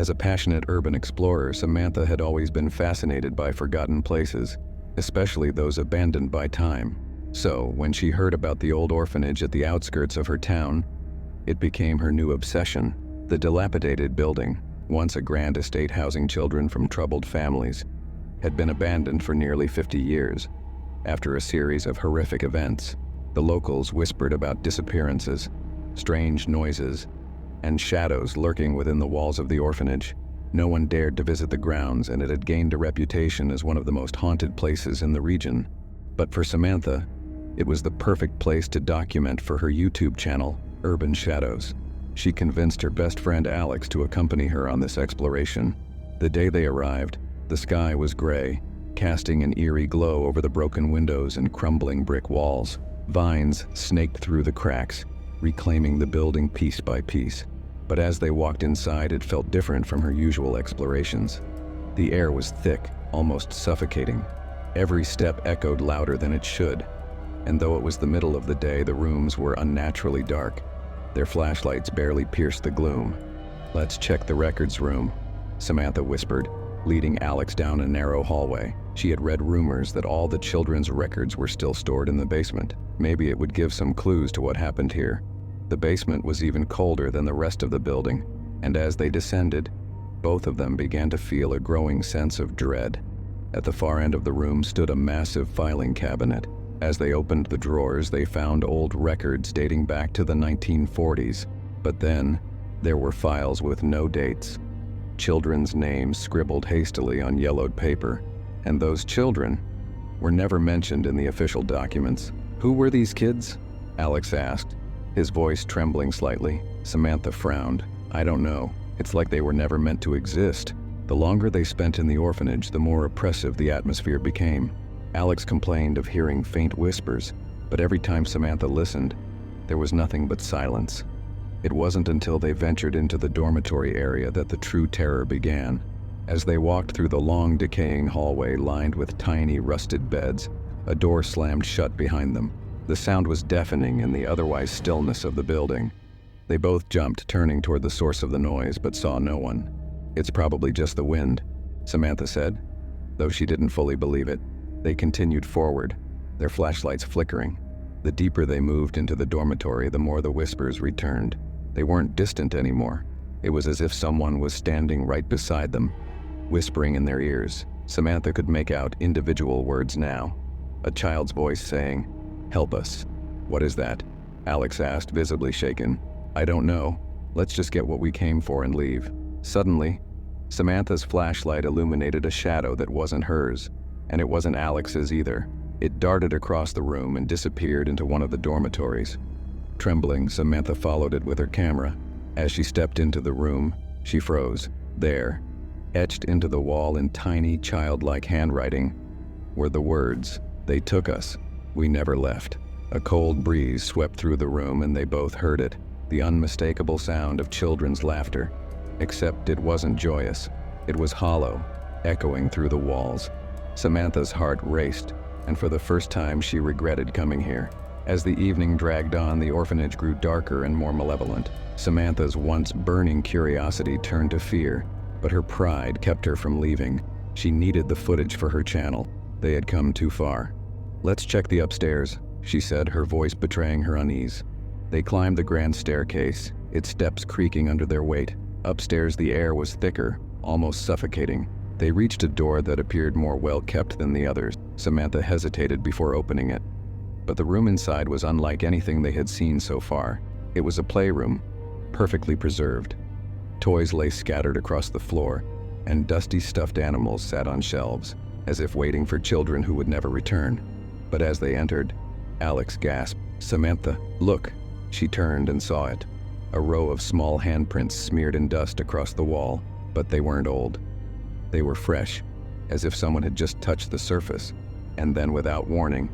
As a passionate urban explorer, Samantha had always been fascinated by forgotten places, especially those abandoned by time. So, when she heard about the old orphanage at the outskirts of her town, it became her new obsession. The dilapidated building, once a grand estate housing children from troubled families, had been abandoned for nearly 50 years. After a series of horrific events, the locals whispered about disappearances, strange noises, and shadows lurking within the walls of the orphanage. No one dared to visit the grounds, and it had gained a reputation as one of the most haunted places in the region. But for Samantha, it was the perfect place to document for her YouTube channel, Urban Shadows. She convinced her best friend Alex to accompany her on this exploration. The day they arrived, the sky was gray, casting an eerie glow over the broken windows and crumbling brick walls. Vines snaked through the cracks, reclaiming the building piece by piece. But as they walked inside, it felt different from her usual explorations. The air was thick, almost suffocating. Every step echoed louder than it should, and though it was the middle of the day, the rooms were unnaturally dark. Their flashlights barely pierced the gloom. "Let's check the records room," Samantha whispered, leading Alex down a narrow hallway. She had read rumors that all the children's records were still stored in the basement. Maybe it would give some clues to what happened here. The basement was even colder than the rest of the building, and as they descended, both of them began to feel a growing sense of dread. At the far end of the room stood a massive filing cabinet. As they opened the drawers, they found old records dating back to the 1940s. But then, there were files with no dates. Children's names scribbled hastily on yellowed paper, and those children were never mentioned in the official documents. "Who were these kids?" Alex asked, his voice trembling slightly. Samantha frowned. "I don't know. It's like they were never meant to exist." The longer they spent in the orphanage, the more oppressive the atmosphere became. Alex complained of hearing faint whispers, but every time Samantha listened, there was nothing but silence. It wasn't until they ventured into the dormitory area that the true terror began. As they walked through the long, decaying hallway lined with tiny, rusted beds, a door slammed shut behind them. The sound was deafening in the otherwise stillness of the building. They both jumped, turning toward the source of the noise, but saw no one. "It's probably just the wind," Samantha said, though she didn't fully believe it. They continued forward, their flashlights flickering. The deeper they moved into the dormitory, the more the whispers returned. They weren't distant anymore. It was as if someone was standing right beside them, whispering in their ears. Samantha could make out individual words now. A child's voice saying, "Help us." "What is that?" Alex asked, visibly shaken. "I don't know. Let's just get what we came for and leave." Suddenly, Samantha's flashlight illuminated a shadow that wasn't hers, and it wasn't Alex's either. It darted across the room and disappeared into one of the dormitories. Trembling, Samantha followed it with her camera. As she stepped into the room, she froze. There, etched into the wall in tiny, childlike handwriting, were the words, "They took us. We never left." A cold breeze swept through the room and they both heard it, the unmistakable sound of children's laughter. Except it wasn't joyous. It was hollow, echoing through the walls. Samantha's heart raced, and for the first time she regretted coming here. As the evening dragged on, the orphanage grew darker and more malevolent. Samantha's once burning curiosity turned to fear, but her pride kept her from leaving. She needed the footage for her channel. They had come too far. "Let's check the upstairs," she said, her voice betraying her unease. They climbed the grand staircase, its steps creaking under their weight. Upstairs the air was thicker, almost suffocating. They reached a door that appeared more well-kept than the others. Samantha hesitated before opening it. But the room inside was unlike anything they had seen so far. It was a playroom, perfectly preserved. Toys lay scattered across the floor, and dusty stuffed animals sat on shelves, as if waiting for children who would never return. But as they entered, Alex gasped, "Samantha, look!" She turned and saw it. A row of small handprints smeared in dust across the wall, but they weren't old. They were fresh, as if someone had just touched the surface. And then, without warning,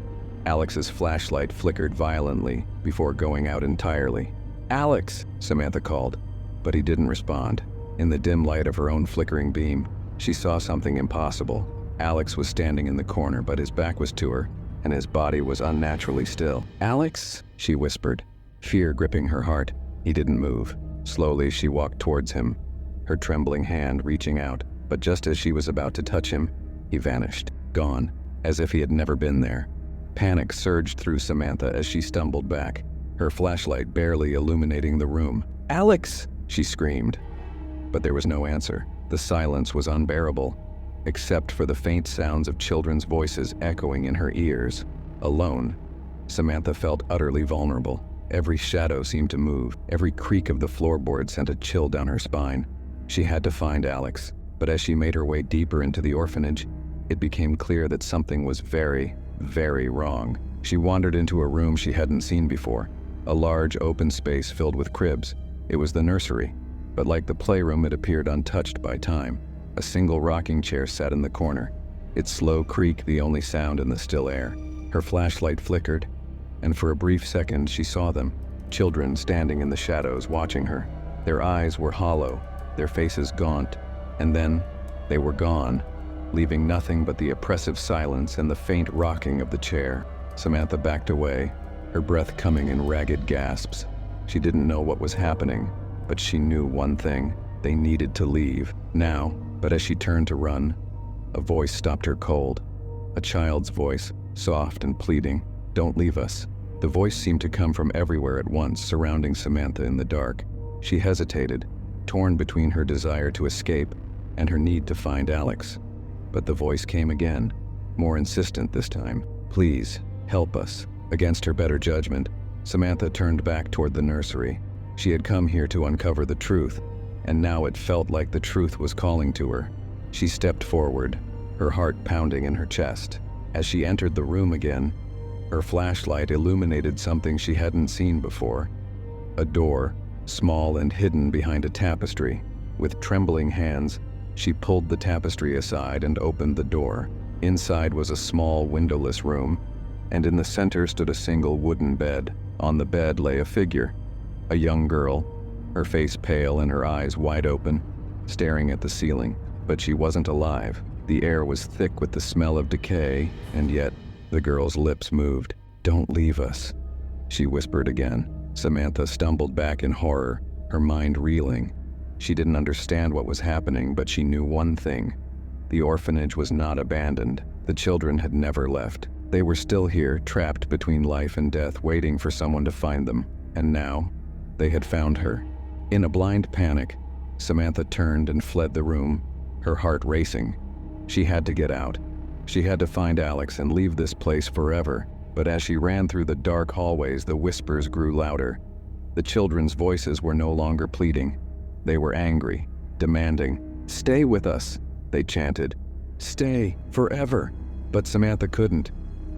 Alex's flashlight flickered violently before going out entirely. "Alex!" Samantha called, but he didn't respond. In the dim light of her own flickering beam, she saw something impossible. Alex was standing in the corner, but his back was to her, and his body was unnaturally still. "Alex?" she whispered, fear gripping her heart. He didn't move. Slowly, she walked towards him, her trembling hand reaching out, but just as she was about to touch him, he vanished, gone, as if he had never been there. Panic surged through Samantha as she stumbled back, her flashlight barely illuminating the room. "Alex!" she screamed. But there was no answer. The silence was unbearable, except for the faint sounds of children's voices echoing in her ears. Alone, Samantha felt utterly vulnerable. Every shadow seemed to move. Every creak of the floorboard sent a chill down her spine. She had to find Alex, but as she made her way deeper into the orphanage, it became clear that something was very, very wrong. She wandered into a room she hadn't seen before, a large open space filled with cribs. It was the nursery, but like the playroom, it appeared untouched by time. A single rocking chair sat in the corner, its slow creak the only sound in the still air. Her flashlight flickered, and for a brief second she saw them, children standing in the shadows watching her. Their eyes were hollow, their faces gaunt, and then they were gone, leaving nothing but the oppressive silence and the faint rocking of the chair. Samantha backed away, her breath coming in ragged gasps. She didn't know what was happening, but she knew one thing: they needed to leave, now. But as she turned to run, a voice stopped her cold. A child's voice, soft and pleading. "Don't leave us." The voice seemed to come from everywhere at once, surrounding Samantha in the dark. She hesitated, torn between her desire to escape and her need to find Alex. But the voice came again, more insistent this time. "Please, help us." Against her better judgment, Samantha turned back toward the nursery. She had come here to uncover the truth, and now it felt like the truth was calling to her. She stepped forward, her heart pounding in her chest. As she entered the room again, her flashlight illuminated something she hadn't seen before. A door, small and hidden behind a tapestry. With trembling hands, she pulled the tapestry aside and opened the door. Inside was a small, windowless room, and in the center stood a single wooden bed. On the bed lay a figure, a young girl, her face pale and her eyes wide open, staring at the ceiling. But she wasn't alive. The air was thick with the smell of decay, and yet the girl's lips moved. "Don't leave us," she whispered again. Samantha stumbled back in horror, her mind reeling. She didn't understand what was happening, but she knew one thing: the orphanage was not abandoned. The children had never left. They were still here, trapped between life and death, waiting for someone to find them. And now, they had found her. In a blind panic, Samantha turned and fled the room, her heart racing. She had to get out. She had to find Alex and leave this place forever. But as she ran through the dark hallways, the whispers grew louder. The children's voices were no longer pleading. They were angry, demanding. "Stay with us," they chanted. "Stay, forever." But Samantha couldn't.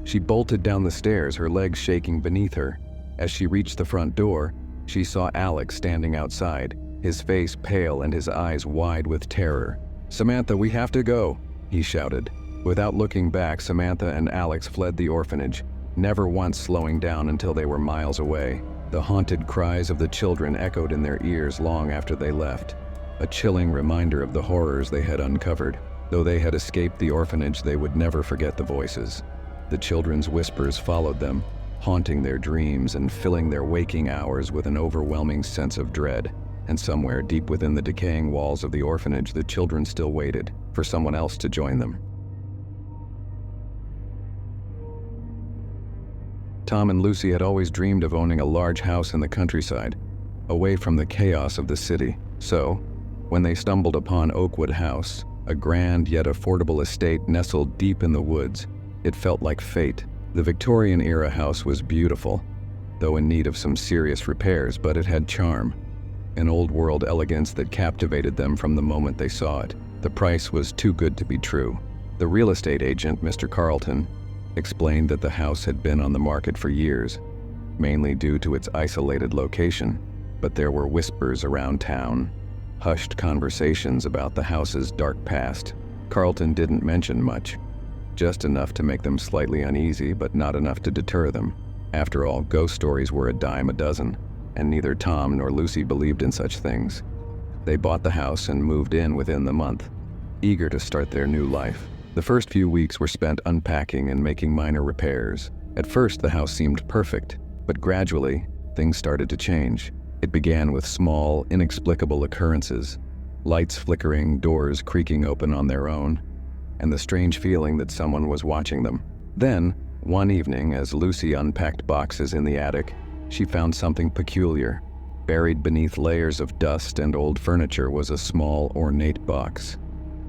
She bolted down the stairs, her legs shaking beneath her. As she reached the front door, she saw Alex standing outside, his face pale and his eyes wide with terror. "Samantha, we have to go," he shouted. Without looking back, Samantha and Alex fled the orphanage, never once slowing down until they were miles away. The haunted cries of the children echoed in their ears long after they left, a chilling reminder of the horrors they had uncovered. Though they had escaped the orphanage, they would never forget the voices. The children's whispers followed them, haunting their dreams and filling their waking hours with an overwhelming sense of dread. And somewhere deep within the decaying walls of the orphanage, the children still waited for someone else to join them. Tom and Lucy had always dreamed of owning a large house in the countryside, away from the chaos of the city. So, when they stumbled upon Oakwood House, a grand yet affordable estate nestled deep in the woods, it felt like fate. The Victorian-era house was beautiful, though in need of some serious repairs, but it had charm, an old-world elegance that captivated them from the moment they saw it. The price was too good to be true. The real estate agent, Mr. Carlton, explained that the house had been on the market for years, mainly due to its isolated location, but there were whispers around town, hushed conversations about the house's dark past. Carlton didn't mention much, just enough to make them slightly uneasy, but not enough to deter them. After all, ghost stories were a dime a dozen, and neither Tom nor Lucy believed in such things. They bought the house and moved in within the month, eager to start their new life. The first few weeks were spent unpacking and making minor repairs. At first, the house seemed perfect, but gradually, things started to change. It began with small, inexplicable occurrences. lights flickering, doors creaking open on their own, and the strange feeling that someone was watching them. Then, one evening, as Lucy unpacked boxes in the attic, she found something peculiar. Buried beneath layers of dust and old furniture was a small, ornate box.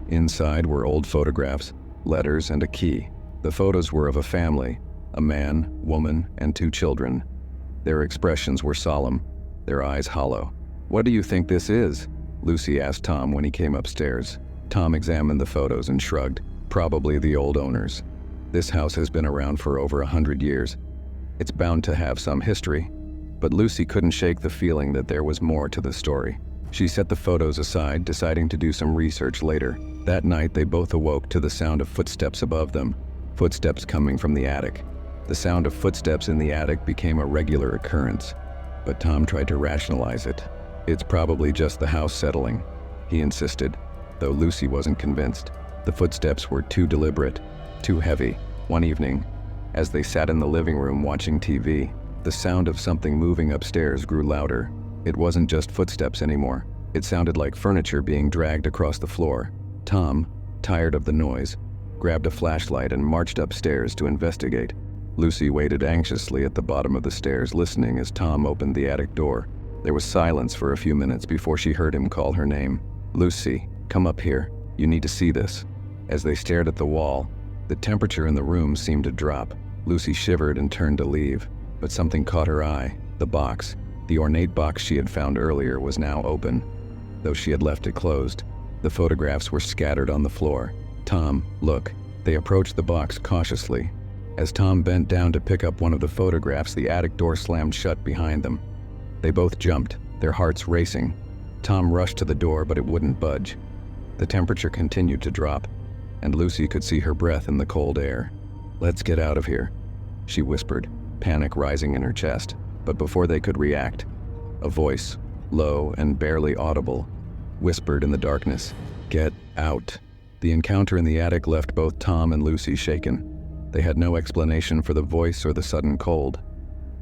Inside were old photographs, letters, and a key. The photos were of a family, a man, woman, and 2 children. Their expressions were solemn, their eyes hollow. "What do you think this is?" Lucy asked Tom when he came upstairs. Tom examined the photos and shrugged. "Probably the old owners. This house has been around for over 100 years. It's bound to have some history." But Lucy couldn't shake the feeling that there was more to the story. She set the photos aside, deciding to do some research later. That night, they both awoke to the sound of footsteps above them, footsteps coming from the attic. The sound of footsteps in the attic became a regular occurrence, but Tom tried to rationalize it. "It's probably just the house settling," he insisted, though Lucy wasn't convinced. The footsteps were too deliberate, too heavy. One evening, as they sat in the living room watching TV, the sound of something moving upstairs grew louder. It wasn't just footsteps anymore. It sounded like furniture being dragged across the floor. Tom, tired of the noise, grabbed a flashlight and marched upstairs to investigate. Lucy waited anxiously at the bottom of the stairs, listening as Tom opened the attic door. There was silence for a few minutes before she heard him call her name. "Lucy, come up here. You need to see this." As they stared at the wall, the temperature in the room seemed to drop. Lucy shivered and turned to leave, but something caught her eye. The box, the ornate box she had found earlier, was now open, though she had left it closed. The photographs were scattered on the floor. "Tom, look." They approached the box cautiously. As Tom bent down to pick up one of the photographs, the attic door slammed shut behind them. They both jumped, their hearts racing. Tom rushed to the door, but it wouldn't budge. The temperature continued to drop, and Lucy could see her breath in the cold air. "Let's get out of here," she whispered, panic rising in her chest. But before they could react, a voice, low and barely audible, whispered in the darkness, "Get out." The encounter in the attic left both Tom and Lucy shaken. They had no explanation for the voice or the sudden cold.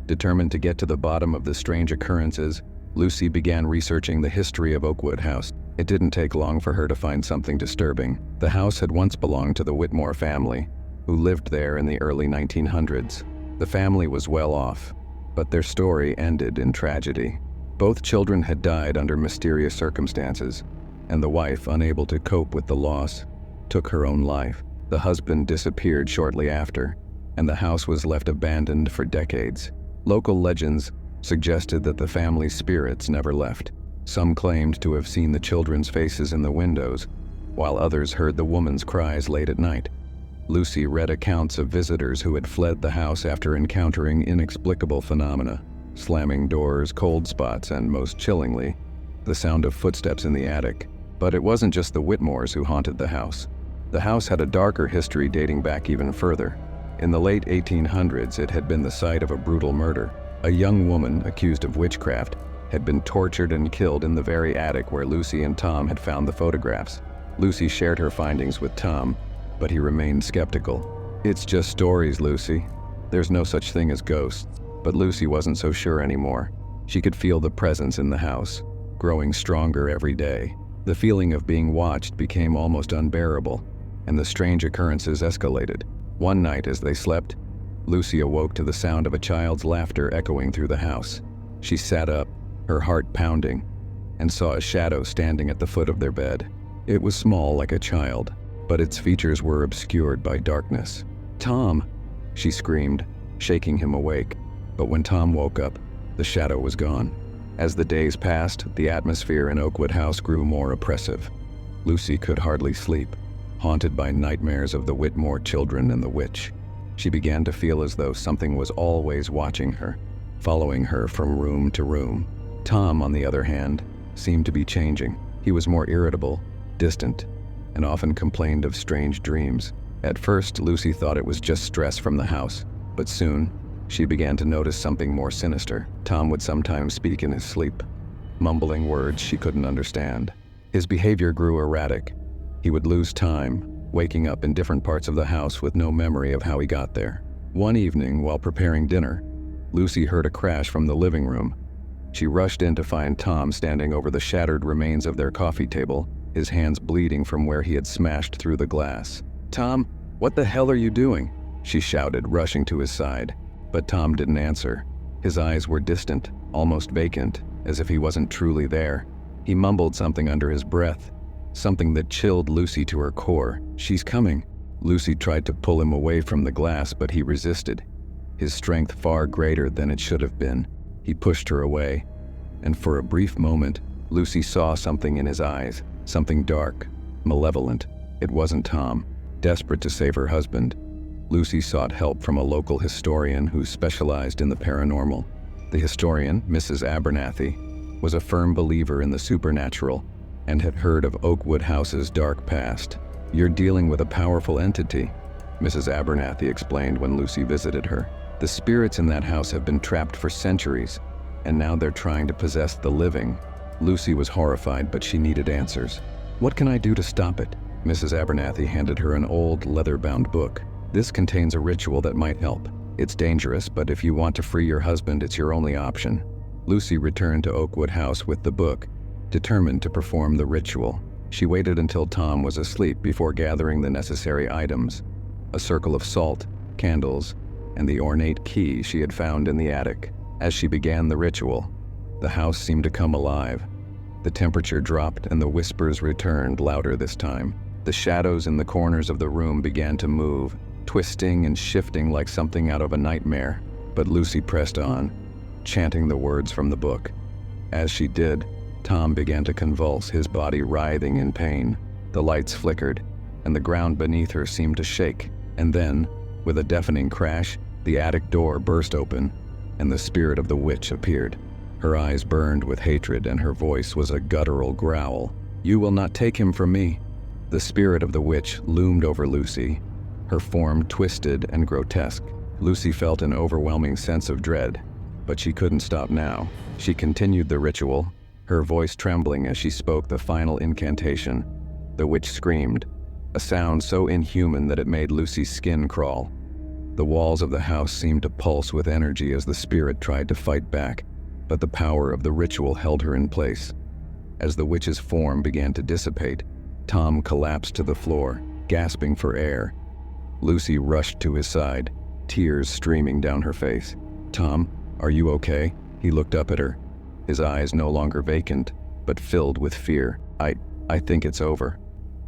Determined to get to the bottom of the strange occurrences, Lucy began researching the history of Oakwood House. It didn't take long for her to find something disturbing. The house had once belonged to the Whitmore family, who lived there in the early 1900s. The family was well off, but their story ended in tragedy. Both children had died under mysterious circumstances, and the wife, unable to cope with the loss, took her own life. The husband disappeared shortly after, and the house was left abandoned for decades. Local legends suggested that the family's spirits never left. Some claimed to have seen the children's faces in the windows, while others heard the woman's cries late at night. Lucy read accounts of visitors who had fled the house after encountering inexplicable phenomena, slamming doors, cold spots, and most chillingly, the sound of footsteps in the attic. But it wasn't just the Whitmores who haunted the house. The house had a darker history dating back even further. In the late 1800s, it had been the site of a brutal murder. A young woman, accused of witchcraft, had been tortured and killed in the very attic where Lucy and Tom had found the photographs. Lucy shared her findings with Tom, but he remained skeptical. "It's just stories, Lucy. There's no such thing as ghosts." But Lucy wasn't so sure anymore. She could feel the presence in the house, growing stronger every day. The feeling of being watched became almost unbearable, and the strange occurrences escalated. One night as they slept, Lucy awoke to the sound of a child's laughter echoing through the house. She sat up, her heart pounding, and saw a shadow standing at the foot of their bed. It was small like a child, but its features were obscured by darkness. "Tom!" she screamed, shaking him awake. But when Tom woke up, the shadow was gone. As the days passed, the atmosphere in Oakwood House grew more oppressive. Lucy could hardly sleep, haunted by nightmares of the Whitmore children and the witch. She began to feel as though something was always watching her, following her from room to room. Tom, on the other hand, seemed to be changing. He was more irritable, distant, and often complained of strange dreams. At first, Lucy thought it was just stress from the house, but soon, she began to notice something more sinister. Tom would sometimes speak in his sleep, mumbling words she couldn't understand. His behavior grew erratic. He would lose time, waking up in different parts of the house with no memory of how he got there. One evening, while preparing dinner, Lucy heard a crash from the living room. She rushed in to find Tom standing over the shattered remains of their coffee table, his hands bleeding from where he had smashed through the glass. "Tom, what the hell are you doing?" she shouted, rushing to his side. But Tom didn't answer. His eyes were distant, almost vacant, as if he wasn't truly there. He mumbled something under his breath, something that chilled Lucy to her core. "She's coming." Lucy tried to pull him away from the glass, but he resisted, his strength far greater than it should have been. He pushed her away, and for a brief moment, Lucy saw something in his eyes, something dark, malevolent. It wasn't Tom. Desperate to save her husband, Lucy sought help from a local historian who specialized in the paranormal. The historian, Mrs. Abernathy, was a firm believer in the supernatural and had heard of Oakwood House's dark past. "You're dealing with a powerful entity," Mrs. Abernathy explained when Lucy visited her. "The spirits in that house have been trapped for centuries, and now they're trying to possess the living." Lucy was horrified, but she needed answers. "What can I do to stop it?" Mrs. Abernathy handed her an old, leather-bound book. "This contains a ritual that might help. It's dangerous, but if you want to free your husband, it's your only option." Lucy returned to Oakwood House with the book, determined to perform the ritual. She waited until Tom was asleep before gathering the necessary items: a circle of salt, candles, and the ornate key she had found in the attic. As she began the ritual, the house seemed to come alive. The temperature dropped and the whispers returned, louder this time. The shadows in the corners of the room began to move, twisting and shifting like something out of a nightmare. But Lucy pressed on, chanting the words from the book. As she did, Tom began to convulse, his body writhing in pain. The lights flickered, and the ground beneath her seemed to shake. And then, with a deafening crash, the attic door burst open, and the spirit of the witch appeared. Her eyes burned with hatred, and her voice was a guttural growl. "You will not take him from me." The spirit of the witch loomed over Lucy, her form twisted and grotesque. Lucy felt an overwhelming sense of dread, but she couldn't stop now. She continued the ritual, her voice trembling as she spoke the final incantation. The witch screamed, a sound so inhuman that it made Lucy's skin crawl. The walls of the house seemed to pulse with energy as the spirit tried to fight back, but the power of the ritual held her in place. As the witch's form began to dissipate, Tom collapsed to the floor, gasping for air. Lucy rushed to his side, tears streaming down her face. "Tom, are you okay?" He looked up at her, his eyes no longer vacant, but filled with fear. I think it's over."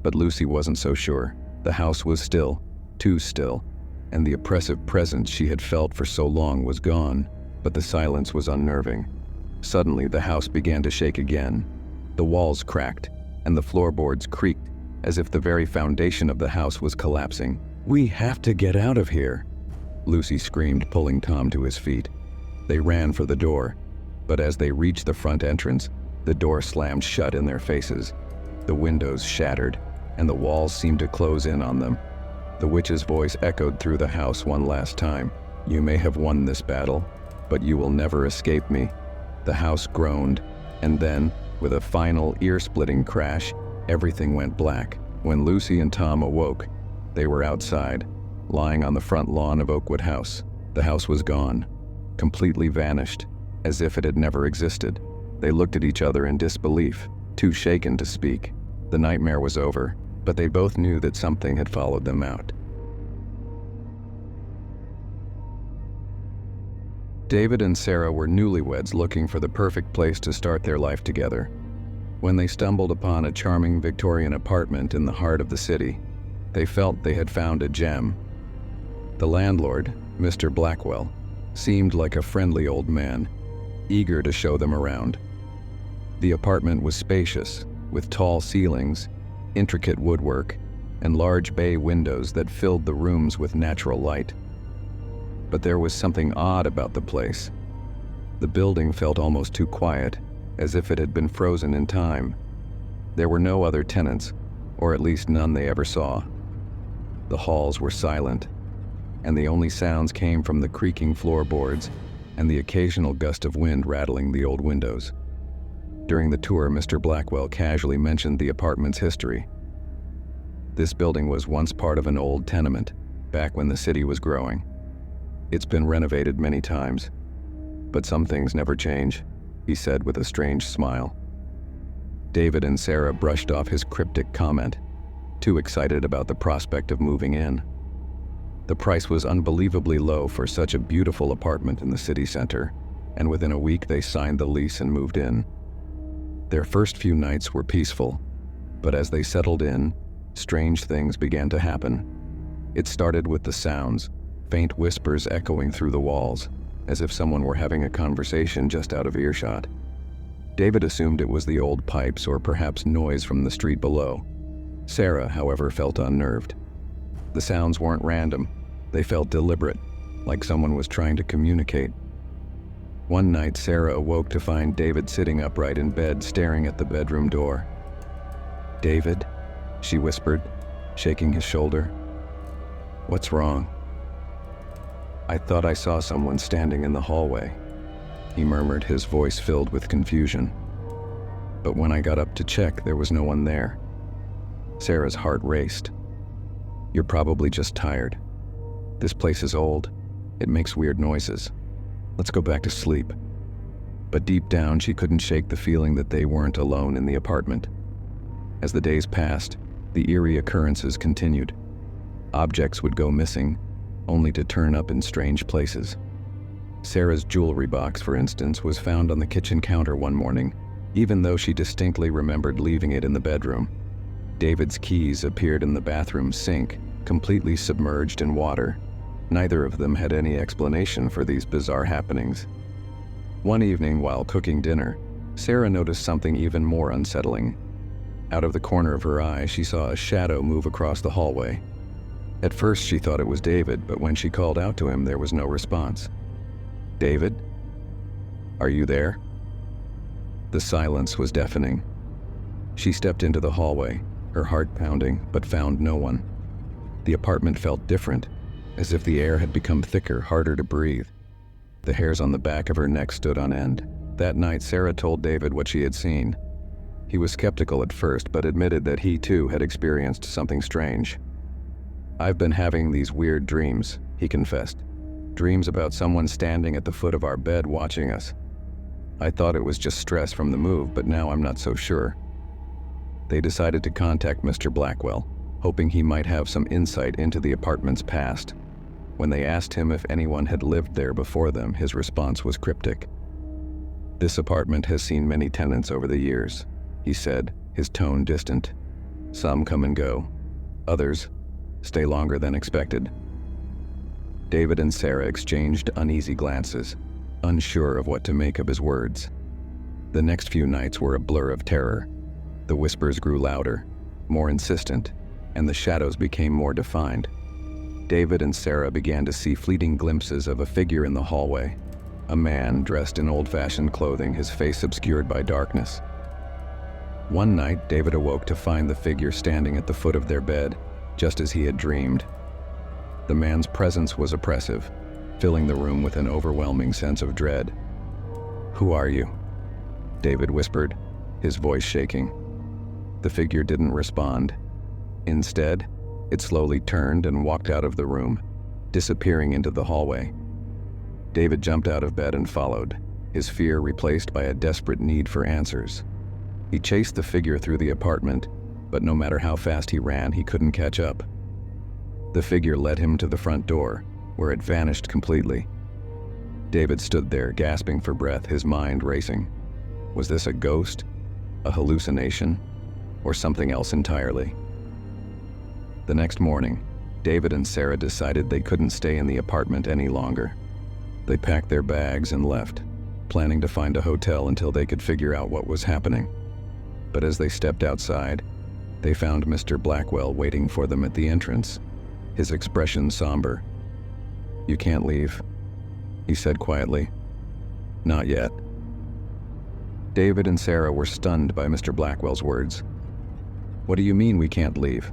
But Lucy wasn't so sure. The house was still, too still, and the oppressive presence she had felt for so long was gone, but the silence was unnerving. Suddenly, the house began to shake again. The walls cracked, and the floorboards creaked, as if the very foundation of the house was collapsing. "We have to get out of here," Lucy screamed, pulling Tom to his feet. They ran for the door, but as they reached the front entrance, the door slammed shut in their faces. The windows shattered, and the walls seemed to close in on them. The witch's voice echoed through the house one last time. "You may have won this battle, but you will never escape me." The house groaned, and then, with a final ear-splitting crash, everything went black. When Lucy and Tom awoke, they were outside, lying on the front lawn of Oakwood House. The house was gone, completely vanished, as if it had never existed. They looked at each other in disbelief, too shaken to speak. The nightmare was over, but they both knew that something had followed them out. David and Sarah were newlyweds looking for the perfect place to start their life together. When they stumbled upon a charming Victorian apartment in the heart of the city, they felt they had found a gem. The landlord, Mr. Blackwell, seemed like a friendly old man, eager to show them around. The apartment was spacious, with tall ceilings, intricate woodwork, and large bay windows that filled the rooms with natural light. But there was something odd about the place. The building felt almost too quiet, as if it had been frozen in time. There were no other tenants, or at least none they ever saw. The halls were silent, and the only sounds came from the creaking floorboards and the occasional gust of wind rattling the old windows. During the tour, Mr. Blackwell casually mentioned the apartment's history. This building was once part of an old tenement, back when the city was growing. It's been renovated many times, but some things never change. he said with a strange smile. David and Sarah brushed off his cryptic comment, too excited about the prospect of moving in. The price was unbelievably low for such a beautiful apartment in the city center, and within a week they signed the lease and moved in. Their first few nights were peaceful, but as they settled in, strange things began to happen. It started with the sounds, faint whispers echoing through the walls, as if someone were having a conversation just out of earshot. David assumed it was the old pipes or perhaps noise from the street below. Sarah, however, felt unnerved. The sounds weren't random. They felt deliberate, like someone was trying to communicate. One night, Sarah awoke to find David sitting upright in bed, staring at the bedroom door. "David?" she whispered, shaking his shoulder. "What's wrong?" "I thought I saw someone standing in the hallway," he murmured, his voice filled with confusion. "But when I got up to check, there was no one there." Sarah's heart raced. "You're probably just tired. This place is old. It makes weird noises. Let's go back to sleep." But deep down, she couldn't shake the feeling that they weren't alone in the apartment. As the days passed, the eerie occurrences continued. Objects would go missing, only to turn up in strange places. Sarah's jewelry box, for instance, was found on the kitchen counter one morning, even though she distinctly remembered leaving it in the bedroom. David's keys appeared in the bathroom sink, completely submerged in water. Neither of them had any explanation for these bizarre happenings. One evening, while cooking dinner, Sarah noticed something even more unsettling. Out of the corner of her eye, she saw a shadow move across the hallway. At first, she thought it was David, but when she called out to him, there was no response. "David? Are you there?" The silence was deafening. She stepped into the hallway, her heart pounding, but found no one. The apartment felt different, as if the air had become thicker, harder to breathe. The hairs on the back of her neck stood on end. That night, Sarah told David what she had seen. He was skeptical at first, but admitted that he too had experienced something strange. "I've been having these weird dreams," he confessed. "Dreams about someone standing at the foot of our bed watching us. I thought it was just stress from the move, but now I'm not so sure." They decided to contact Mr. Blackwell, hoping he might have some insight into the apartment's past. When they asked him if anyone had lived there before them, his response was cryptic. "This apartment has seen many tenants over the years," he said, his tone distant. "Some come and go. Others stay longer than expected." David and Sarah exchanged uneasy glances, unsure of what to make of his words. The next few nights were a blur of terror. The whispers grew louder, more insistent, and the shadows became more defined. David and Sarah began to see fleeting glimpses of a figure in the hallway, a man dressed in old-fashioned clothing, his face obscured by darkness. One night, David awoke to find the figure standing at the foot of their bed, just as he had dreamed. The man's presence was oppressive, filling the room with an overwhelming sense of dread. "Who are you?" David whispered, his voice shaking. The figure didn't respond. Instead, it slowly turned and walked out of the room, disappearing into the hallway. David jumped out of bed and followed, his fear replaced by a desperate need for answers. He chased the figure through the apartment, but no matter how fast he ran, he couldn't catch up. The figure led him to the front door, where it vanished completely. David stood there, gasping for breath, his mind racing. Was this a ghost, a hallucination, or something else entirely? The next morning, David and Sarah decided they couldn't stay in the apartment any longer. They packed their bags and left, planning to find a hotel until they could figure out what was happening. But as they stepped outside, they found Mr. Blackwell waiting for them at the entrance, his expression somber. "You can't leave," he said quietly. "Not yet." David and Sarah were stunned by Mr. Blackwell's words. "What do you mean we can't leave?"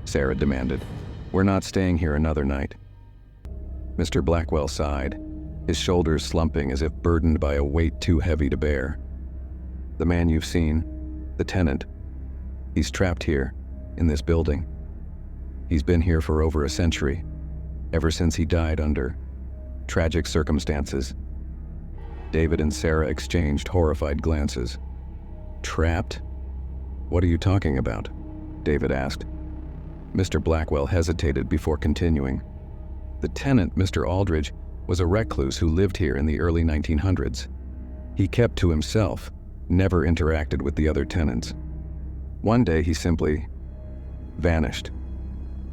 Sarah demanded. "We're not staying here another night." Mr. Blackwell sighed, his shoulders slumping as if burdened by a weight too heavy to bear. "The man you've seen, the tenant, he's trapped here, in this building. He's been here for over a century, ever since he died under tragic circumstances." David and Sarah exchanged horrified glances. Trapped? What are you talking about? David asked. Mr. Blackwell hesitated before continuing. The tenant, Mr. Aldridge, was a recluse who lived here in the early 1900s. He kept to himself, never interacted with the other tenants. One day he simply vanished.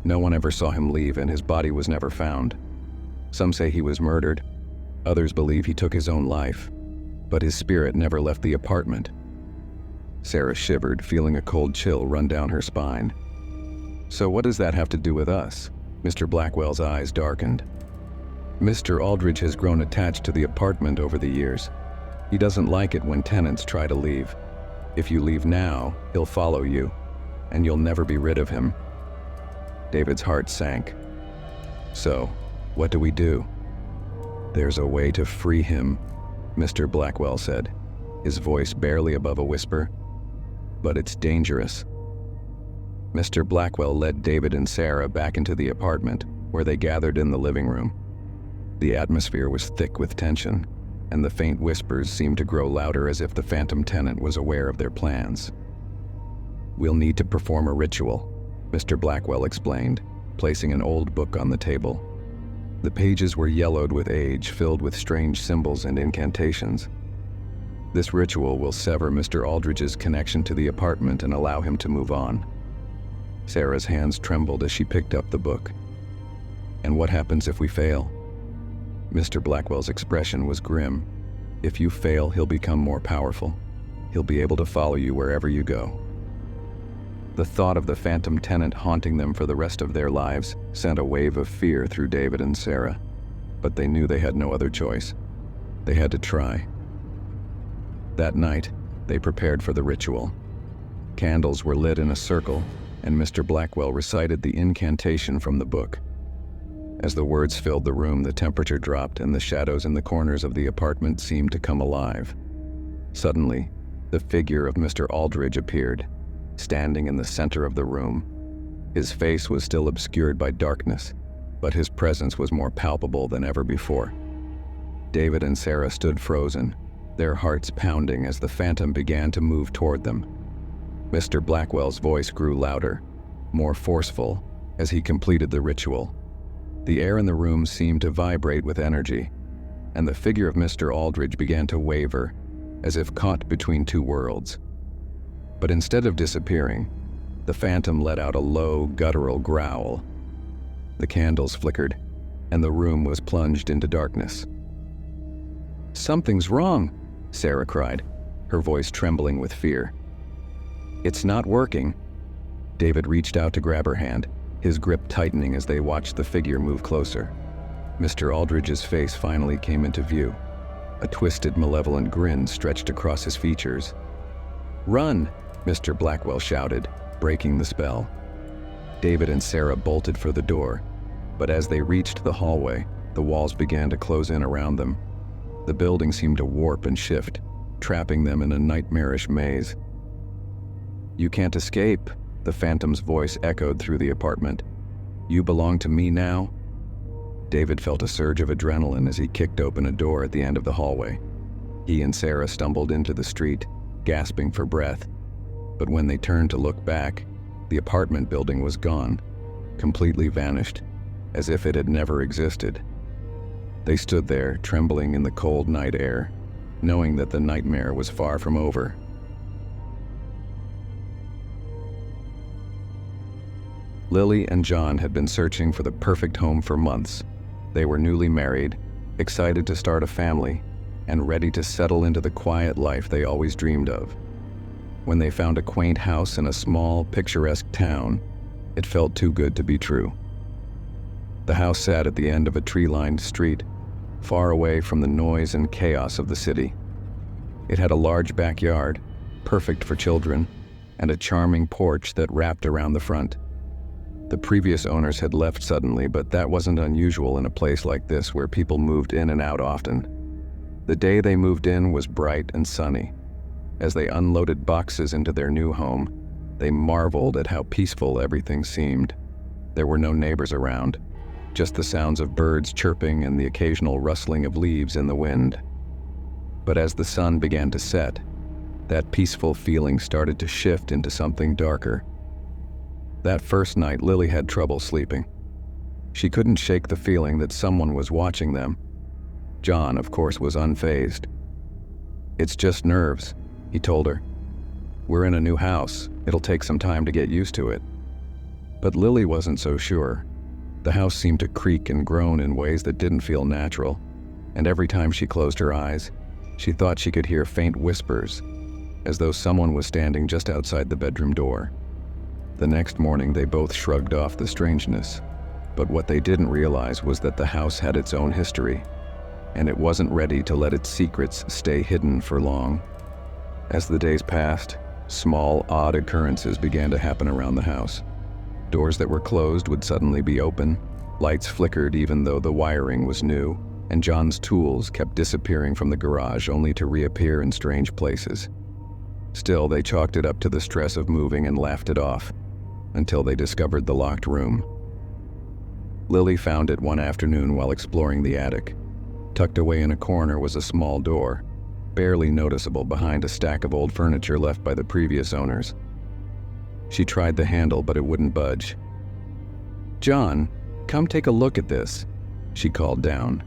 No one ever saw him leave, and his body was never found. Some say he was murdered. Others believe he took his own life. But his spirit never left the apartment. Sarah shivered, feeling a cold chill run down her spine. So what does that have to do with us? Mr. Blackwell's eyes darkened. Mr. Aldridge has grown attached to the apartment over the years. He doesn't like it when tenants try to leave. If you leave now, he'll follow you, and you'll never be rid of him. David's heart sank. So, what do we do? There's a way to free him, Mr. Blackwell said, his voice barely above a whisper. But it's dangerous. Mr. Blackwell led David and Sarah back into the apartment, where they gathered in the living room. The atmosphere was thick with tension, and the faint whispers seemed to grow louder as if the phantom tenant was aware of their plans. We'll need to perform a ritual, Mr. Blackwell explained, placing an old book on the table. The pages were yellowed with age, filled with strange symbols and incantations. This ritual will sever Mr. Aldridge's connection to the apartment and allow him to move on. Sarah's hands trembled as she picked up the book. And what happens if we fail? Mr. Blackwell's expression was grim. If you fail, he'll become more powerful. He'll be able to follow you wherever you go. The thought of the phantom tenant haunting them for the rest of their lives sent a wave of fear through David and Sarah, but they knew they had no other choice. They had to try. That night, they prepared for the ritual. Candles were lit in a circle, and Mr. Blackwell recited the incantation from the book. As the words filled the room, the temperature dropped and the shadows in the corners of the apartment seemed to come alive. Suddenly, the figure of Mr. Aldridge appeared, standing in the center of the room. His face was still obscured by darkness, but his presence was more palpable than ever before. David and Sarah stood frozen, their hearts pounding as the phantom began to move toward them. Mr. Blackwell's voice grew louder, more forceful, as he completed the ritual. The air in the room seemed to vibrate with energy, and the figure of Mr. Aldridge began to waver, as if caught between two worlds. But instead of disappearing, the phantom let out a low, guttural growl. The candles flickered, and the room was plunged into darkness. "Something's wrong," Sarah cried, her voice trembling with fear. "It's not working." David reached out to grab her hand, his grip tightening as they watched the figure move closer. Mr. Aldridge's face finally came into view. A twisted, malevolent grin stretched across his features. "Run!" Mr. Blackwell shouted, breaking the spell. David and Sarah bolted for the door, but as they reached the hallway, the walls began to close in around them. The building seemed to warp and shift, trapping them in a nightmarish maze. "You can't escape," the phantom's voice echoed through the apartment. "You belong to me now." David felt a surge of adrenaline as he kicked open a door at the end of the hallway. He and Sarah stumbled into the street, gasping for breath. But when they turned to look back, the apartment building was gone, completely vanished, as if it had never existed. They stood there, trembling in the cold night air, knowing that the nightmare was far from over. Lily and John had been searching for the perfect home for months. They were newly married, excited to start a family, and ready to settle into the quiet life they always dreamed of. When they found a quaint house in a small, picturesque town, it felt too good to be true. The house sat at the end of a tree-lined street, far away from the noise and chaos of the city. It had a large backyard, perfect for children, and a charming porch that wrapped around the front. The previous owners had left suddenly, but that wasn't unusual in a place like this where people moved in and out often. The day they moved in was bright and sunny. As they unloaded boxes into their new home, they marveled at how peaceful everything seemed. There were no neighbors around, just the sounds of birds chirping and the occasional rustling of leaves in the wind. But as the sun began to set, that peaceful feeling started to shift into something darker. That first night, Lily had trouble sleeping. She couldn't shake the feeling that someone was watching them. John, of course, was unfazed. "It's just nerves," he told her. "We're in a new house. It'll take some time to get used to it." But Lily wasn't so sure. The house seemed to creak and groan in ways that didn't feel natural, and every time she closed her eyes, she thought she could hear faint whispers, as though someone was standing just outside the bedroom door. The next morning, they both shrugged off the strangeness, but what they didn't realize was that the house had its own history, and it wasn't ready to let its secrets stay hidden for long. As the days passed, small, odd occurrences began to happen around the house. Doors that were closed would suddenly be open, lights flickered even though the wiring was new, and John's tools kept disappearing from the garage only to reappear in strange places. Still, they chalked it up to the stress of moving and laughed it off, until they discovered the locked room. Lily found it one afternoon while exploring the attic. Tucked away in a corner was a small door, barely noticeable behind a stack of old furniture left by the previous owners. She tried the handle, but it wouldn't budge. "John, come take a look at this," she called down.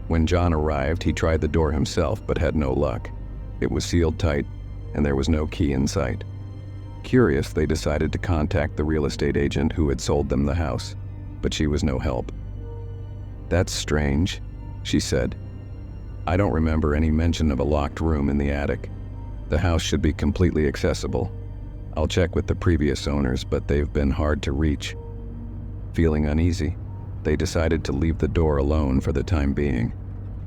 When John arrived, he tried the door himself, but had no luck. It was sealed tight, and there was no key in sight. Curious, they decided to contact the real estate agent who had sold them the house, but she was no help. "That's strange," she said. "I don't remember any mention of a locked room in the attic. The house should be completely accessible. I'll check with the previous owners, but they've been hard to reach." Feeling uneasy, they decided to leave the door alone for the time being.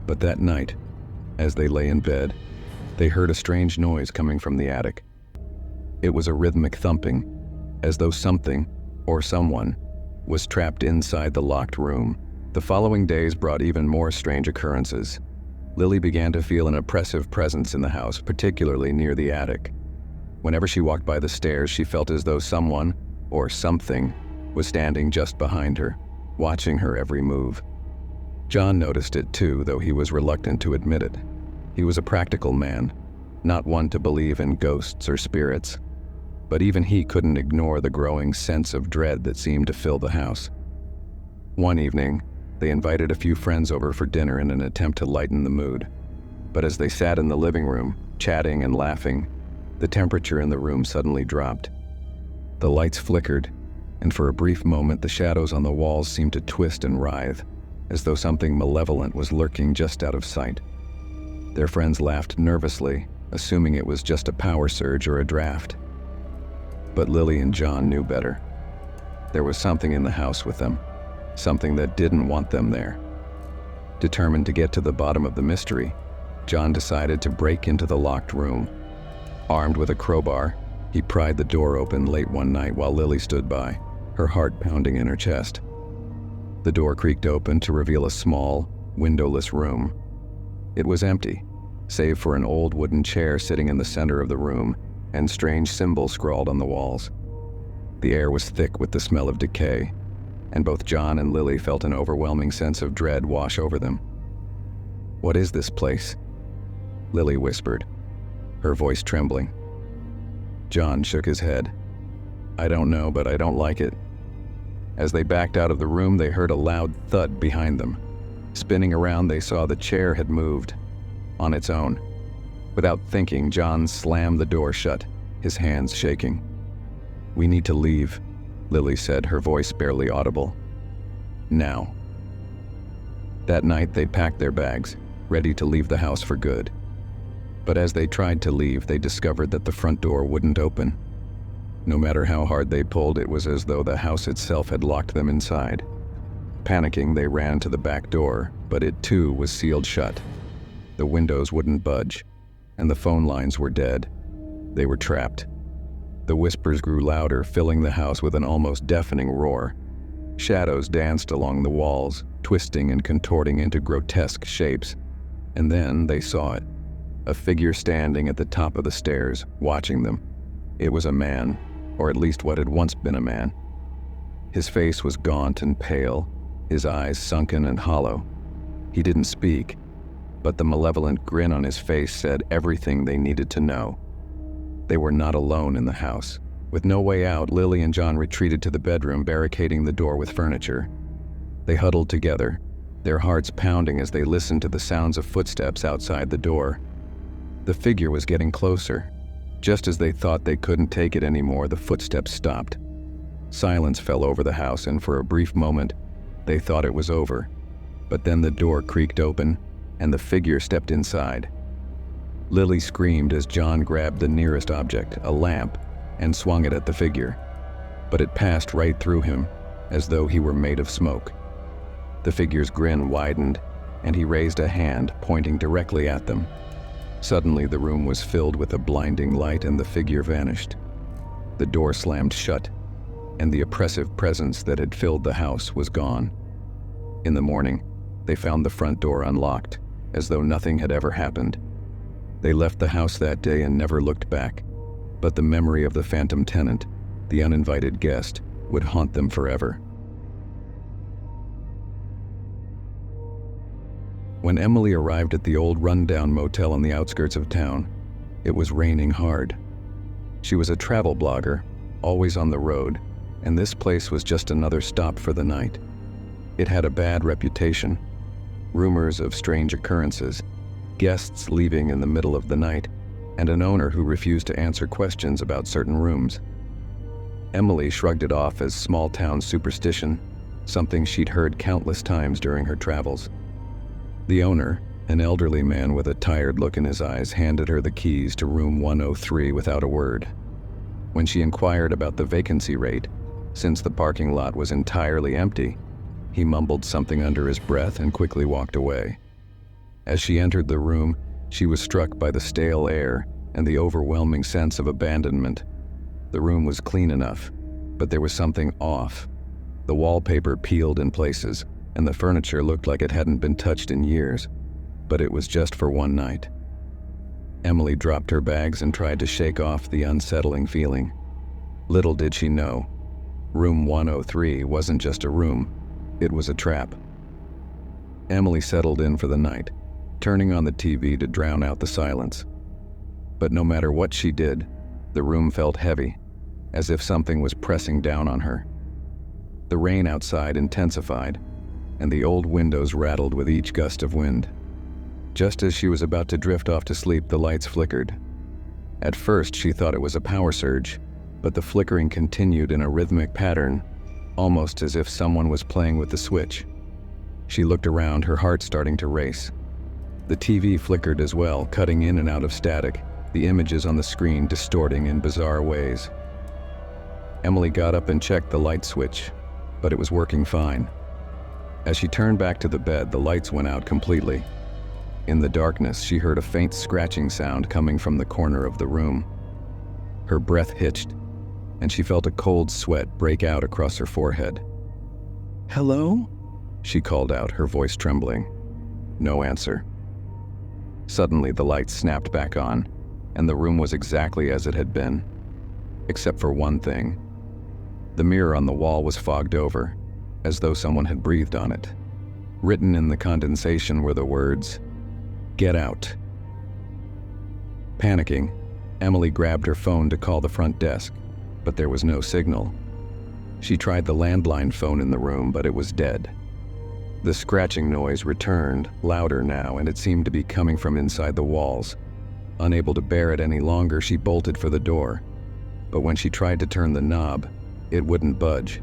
But that night, as they lay in bed, they heard a strange noise coming from the attic. It was a rhythmic thumping, as though something, or someone, was trapped inside the locked room. The following days brought even more strange occurrences. Lily began to feel an oppressive presence in the house, particularly near the attic. Whenever she walked by the stairs, she felt as though someone, or something, was standing just behind her, watching her every move. John noticed it too, though he was reluctant to admit it. He was a practical man, not one to believe in ghosts or spirits. But even he couldn't ignore the growing sense of dread that seemed to fill the house. One evening, they invited a few friends over for dinner in an attempt to lighten the mood. But as they sat in the living room, chatting and laughing, the temperature in the room suddenly dropped. The lights flickered, and for a brief moment the shadows on the walls seemed to twist and writhe, as though something malevolent was lurking just out of sight. Their friends laughed nervously, assuming it was just a power surge or a draft. But Lily and John knew better. There was something in the house with them, something that didn't want them there. Determined to get to the bottom of the mystery, John decided to break into the locked room. Armed with a crowbar, he pried the door open late one night while Lily stood by, her heart pounding in her chest. The door creaked open to reveal a small, windowless room. It was empty, save for an old wooden chair sitting in the center of the room and strange symbols scrawled on the walls. The air was thick with the smell of decay, and both John and Lily felt an overwhelming sense of dread wash over them. "What is this place?" Lily whispered, her voice trembling. John shook his head. "I don't know, but I don't like it." As they backed out of the room, they heard a loud thud behind them. Spinning around, they saw the chair had moved on its own. Without thinking, John slammed the door shut, his hands shaking. "We need to leave," Lily said, her voice barely audible. "Now." That night, they packed their bags, ready to leave the house for good. But as they tried to leave, they discovered that the front door wouldn't open. No matter how hard they pulled, it was as though the house itself had locked them inside. Panicking, they ran to the back door, but it too was sealed shut. The windows wouldn't budge, and the phone lines were dead. They were trapped. The whispers grew louder, filling the house with an almost deafening roar. Shadows danced along the walls, twisting and contorting into grotesque shapes. And then they saw it. A figure standing at the top of the stairs, watching them. It was a man, or at least what had once been a man. His face was gaunt and pale, his eyes sunken and hollow. He didn't speak, but the malevolent grin on his face said everything they needed to know. They were not alone in the house. With no way out, Lily and John retreated to the bedroom, barricading the door with furniture. They huddled together, their hearts pounding as they listened to the sounds of footsteps outside the door. The figure was getting closer. Just as they thought they couldn't take it anymore, the footsteps stopped. Silence fell over the house, and for a brief moment, they thought it was over. But then the door creaked open, and the figure stepped inside. Lily screamed as John grabbed the nearest object, a lamp, and swung it at the figure. But it passed right through him, as though he were made of smoke. The figure's grin widened, and he raised a hand, pointing directly at them. Suddenly, the room was filled with a blinding light, and the figure vanished. The door slammed shut, and the oppressive presence that had filled the house was gone. In the morning, they found the front door unlocked, as though nothing had ever happened. They left the house that day and never looked back, but the memory of the phantom tenant, the uninvited guest, would haunt them forever. When Emily arrived at the old rundown motel on the outskirts of town, it was raining hard. She was a travel blogger, always on the road, and this place was just another stop for the night. It had a bad reputation. Rumors of strange occurrences, guests leaving in the middle of the night, and an owner who refused to answer questions about certain rooms. Emily shrugged it off as small-town superstition, something she'd heard countless times during her travels. The owner, an elderly man with a tired look in his eyes, handed her the keys to room 103 without a word. When she inquired about the vacancy rate, since the parking lot was entirely empty, he mumbled something under his breath and quickly walked away. As she entered the room, she was struck by the stale air and the overwhelming sense of abandonment. The room was clean enough, but there was something off. The wallpaper peeled in places, and the furniture looked like it hadn't been touched in years, but it was just for one night. Emily dropped her bags and tried to shake off the unsettling feeling. Little did she know, room 103 wasn't just a room, it was a trap. Emily settled in for the night, turning on the TV to drown out the silence. But no matter what she did, the room felt heavy, as if something was pressing down on her. The rain outside intensified, and the old windows rattled with each gust of wind. Just as she was about to drift off to sleep, the lights flickered. At first, she thought it was a power surge, but the flickering continued in a rhythmic pattern, almost as if someone was playing with the switch. She looked around, her heart starting to race. The TV flickered as well, cutting in and out of static, the images on the screen distorting in bizarre ways. Emily got up and checked the light switch, but it was working fine. As she turned back to the bed, the lights went out completely. In the darkness, she heard a faint scratching sound coming from the corner of the room. Her breath hitched, and she felt a cold sweat break out across her forehead. "Hello?" she called out, her voice trembling. No answer. Suddenly, the lights snapped back on, and the room was exactly as it had been, except for one thing. The mirror on the wall was fogged over, as though someone had breathed on it. Written in the condensation were the words, "Get out." Panicking, Emily grabbed her phone to call the front desk, but there was no signal. She tried the landline phone in the room, but it was dead. The scratching noise returned, louder now, and it seemed to be coming from inside the walls. Unable to bear it any longer, she bolted for the door. But when she tried to turn the knob, it wouldn't budge.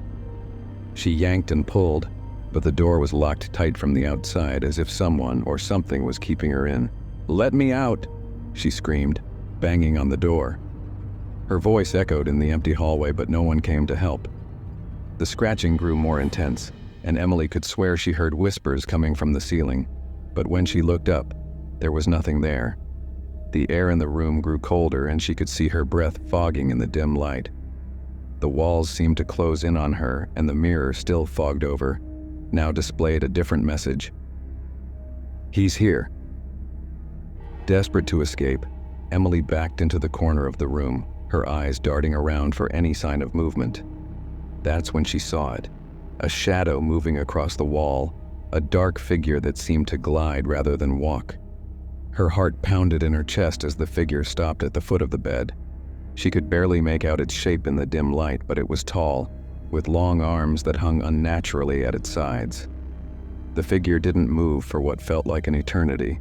She yanked and pulled, but the door was locked tight from the outside, as if someone or something was keeping her in. "Let me out!" she screamed, banging on the door. Her voice echoed in the empty hallway, but no one came to help. The scratching grew more intense, and Emily could swear she heard whispers coming from the ceiling. But when she looked up, there was nothing there. The air in the room grew colder, and she could see her breath fogging in the dim light. The walls seemed to close in on her, and the mirror, still fogged over, now displayed a different message. "He's here." Desperate to escape, Emily backed into the corner of the room, her eyes darting around for any sign of movement. That's when she saw it. A shadow moving across the wall, a dark figure that seemed to glide rather than walk. Her heart pounded in her chest as the figure stopped at the foot of the bed. She could barely make out its shape in the dim light, but it was tall, with long arms that hung unnaturally at its sides. The figure didn't move for what felt like an eternity,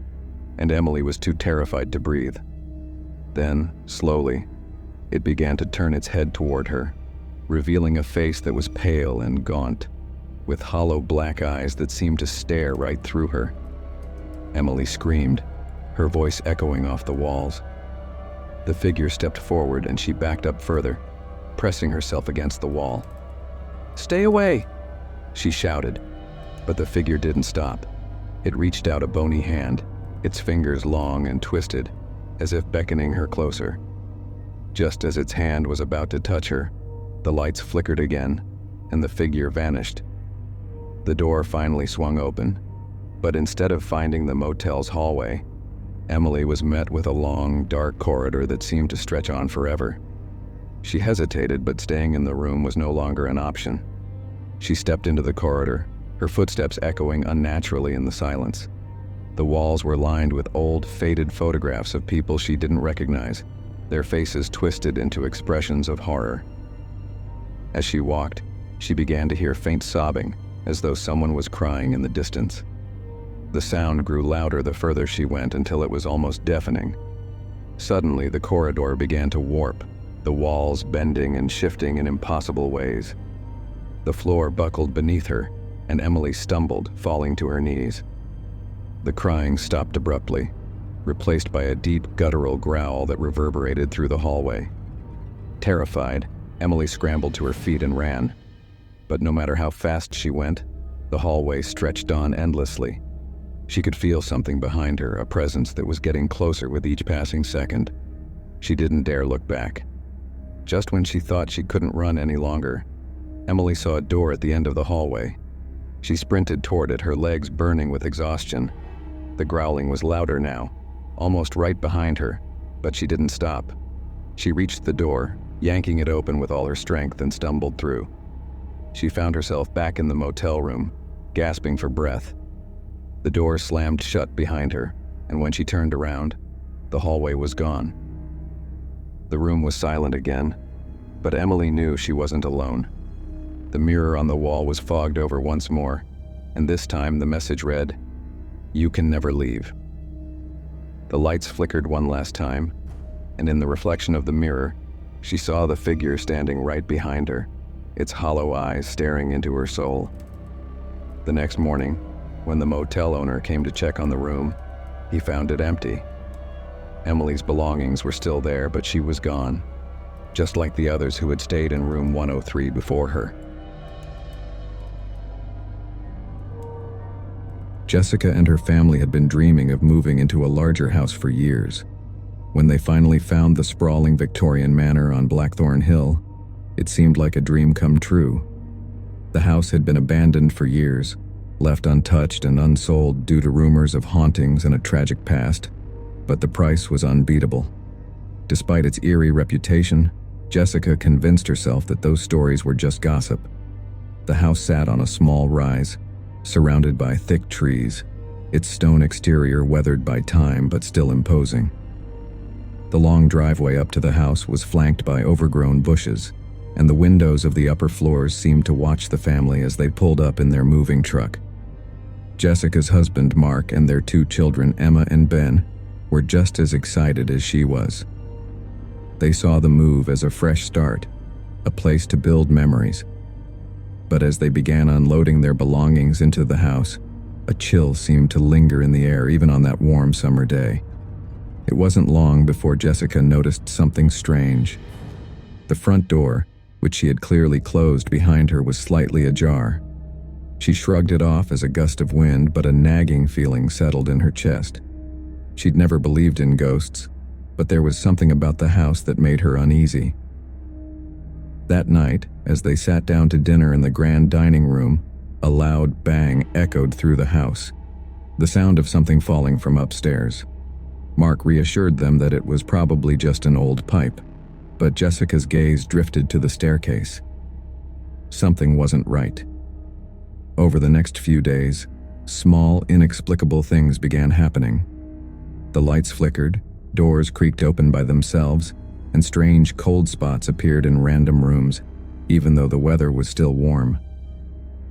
and Emily was too terrified to breathe. Then, slowly, it began to turn its head toward her, revealing a face that was pale and gaunt, with hollow black eyes that seemed to stare right through her. Emily screamed, her voice echoing off the walls. The figure stepped forward and she backed up further, pressing herself against the wall. "Stay away!" she shouted, but the figure didn't stop. It reached out a bony hand, its fingers long and twisted, as if beckoning her closer. Just as its hand was about to touch her, the lights flickered again, and the figure vanished. The door finally swung open, but instead of finding the motel's hallway, Emily was met with a long, dark corridor that seemed to stretch on forever. She hesitated, but staying in the room was no longer an option. She stepped into the corridor, her footsteps echoing unnaturally in the silence. The walls were lined with old, faded photographs of people she didn't recognize, their faces twisted into expressions of horror. As she walked, she began to hear faint sobbing, as though someone was crying in the distance. The sound grew louder the further she went until it was almost deafening. Suddenly, the corridor began to warp, the walls bending and shifting in impossible ways. The floor buckled beneath her, and Emily stumbled, falling to her knees. The crying stopped abruptly, replaced by a deep, guttural growl that reverberated through the hallway. Terrified, Emily scrambled to her feet and ran. But no matter how fast she went, the hallway stretched on endlessly. She could feel something behind her, a presence that was getting closer with each passing second. She didn't dare look back. Just when she thought she couldn't run any longer, Emily saw a door at the end of the hallway. She sprinted toward it, her legs burning with exhaustion. The growling was louder now, almost right behind her, but she didn't stop. She reached the door, yanking it open with all her strength, and stumbled through. She found herself back in the motel room, gasping for breath. The door slammed shut behind her, and when she turned around, the hallway was gone. The room was silent again, but Emily knew she wasn't alone. The mirror on the wall was fogged over once more, and this time the message read, "You can never leave." The lights flickered one last time, and in the reflection of the mirror, she saw the figure standing right behind her, its hollow eyes staring into her soul. The next morning, when the motel owner came to check on the room, he found it empty. Emily's belongings were still there, but she was gone, just like the others who had stayed in room 103 before her. Jessica and her family had been dreaming of moving into a larger house for years. When they finally found the sprawling Victorian manor on Blackthorn Hill, it seemed like a dream come true. The house had been abandoned for years, left untouched and unsold due to rumors of hauntings and a tragic past, but the price was unbeatable. Despite its eerie reputation, Jessica convinced herself that those stories were just gossip. The house sat on a small rise, surrounded by thick trees, its stone exterior weathered by time but still imposing. The long driveway up to the house was flanked by overgrown bushes, and the windows of the upper floors seemed to watch the family as they pulled up in their moving truck. Jessica's husband, Mark, and their two children, Emma and Ben, were just as excited as she was. They saw the move as a fresh start, a place to build memories. But as they began unloading their belongings into the house, a chill seemed to linger in the air even on that warm summer day. It wasn't long before Jessica noticed something strange. The front door, which she had clearly closed behind her, was slightly ajar. She shrugged it off as a gust of wind, but a nagging feeling settled in her chest. She'd never believed in ghosts, but there was something about the house that made her uneasy. That night, as they sat down to dinner in the grand dining room, a loud bang echoed through the house, the sound of something falling from upstairs. Mark reassured them that it was probably just an old pipe, but Jessica's gaze drifted to the staircase. Something wasn't right. Over the next few days, small, inexplicable things began happening. The lights flickered, doors creaked open by themselves, and strange cold spots appeared in random rooms, even though the weather was still warm.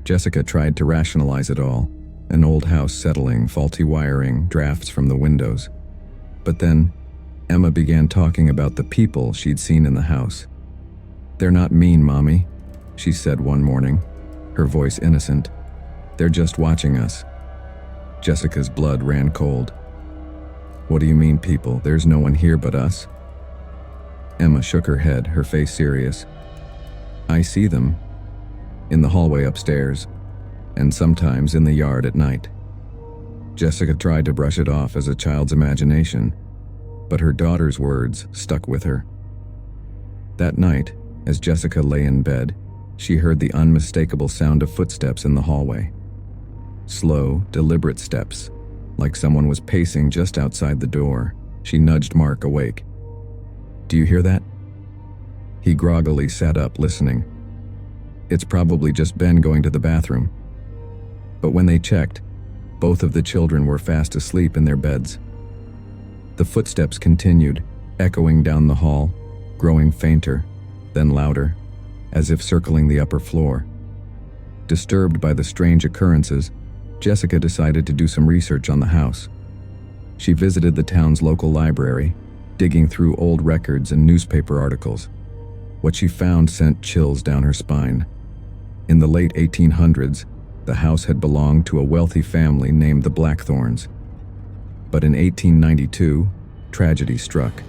Jessica tried to rationalize it all, an old house settling, faulty wiring, drafts from the windows. But then, Emma began talking about the people she'd seen in the house. "They're not mean, Mommy," she said one morning, her voice innocent. "They're just watching us." Jessica's blood ran cold. "What do you mean, people? There's no one here but us?" Emma shook her head, her face serious. "I see them. In the hallway upstairs, and sometimes in the yard at night." Jessica tried to brush it off as a child's imagination, but her daughter's words stuck with her. That night, as Jessica lay in bed, she heard the unmistakable sound of footsteps in the hallway. Slow, deliberate steps, like someone was pacing just outside the door. She nudged Mark awake. "Do you hear that?" He groggily sat up, listening. "It's probably just Ben going to the bathroom." But when they checked, both of the children were fast asleep in their beds. The footsteps continued, echoing down the hall, growing fainter, then louder, as if circling the upper floor. Disturbed by the strange occurrences, Jessica decided to do some research on the house. She visited the town's local library, digging through old records and newspaper articles. What she found sent chills down her spine. In the late 1800s, the house had belonged to a wealthy family named the Blackthorns. But in 1892, tragedy struck.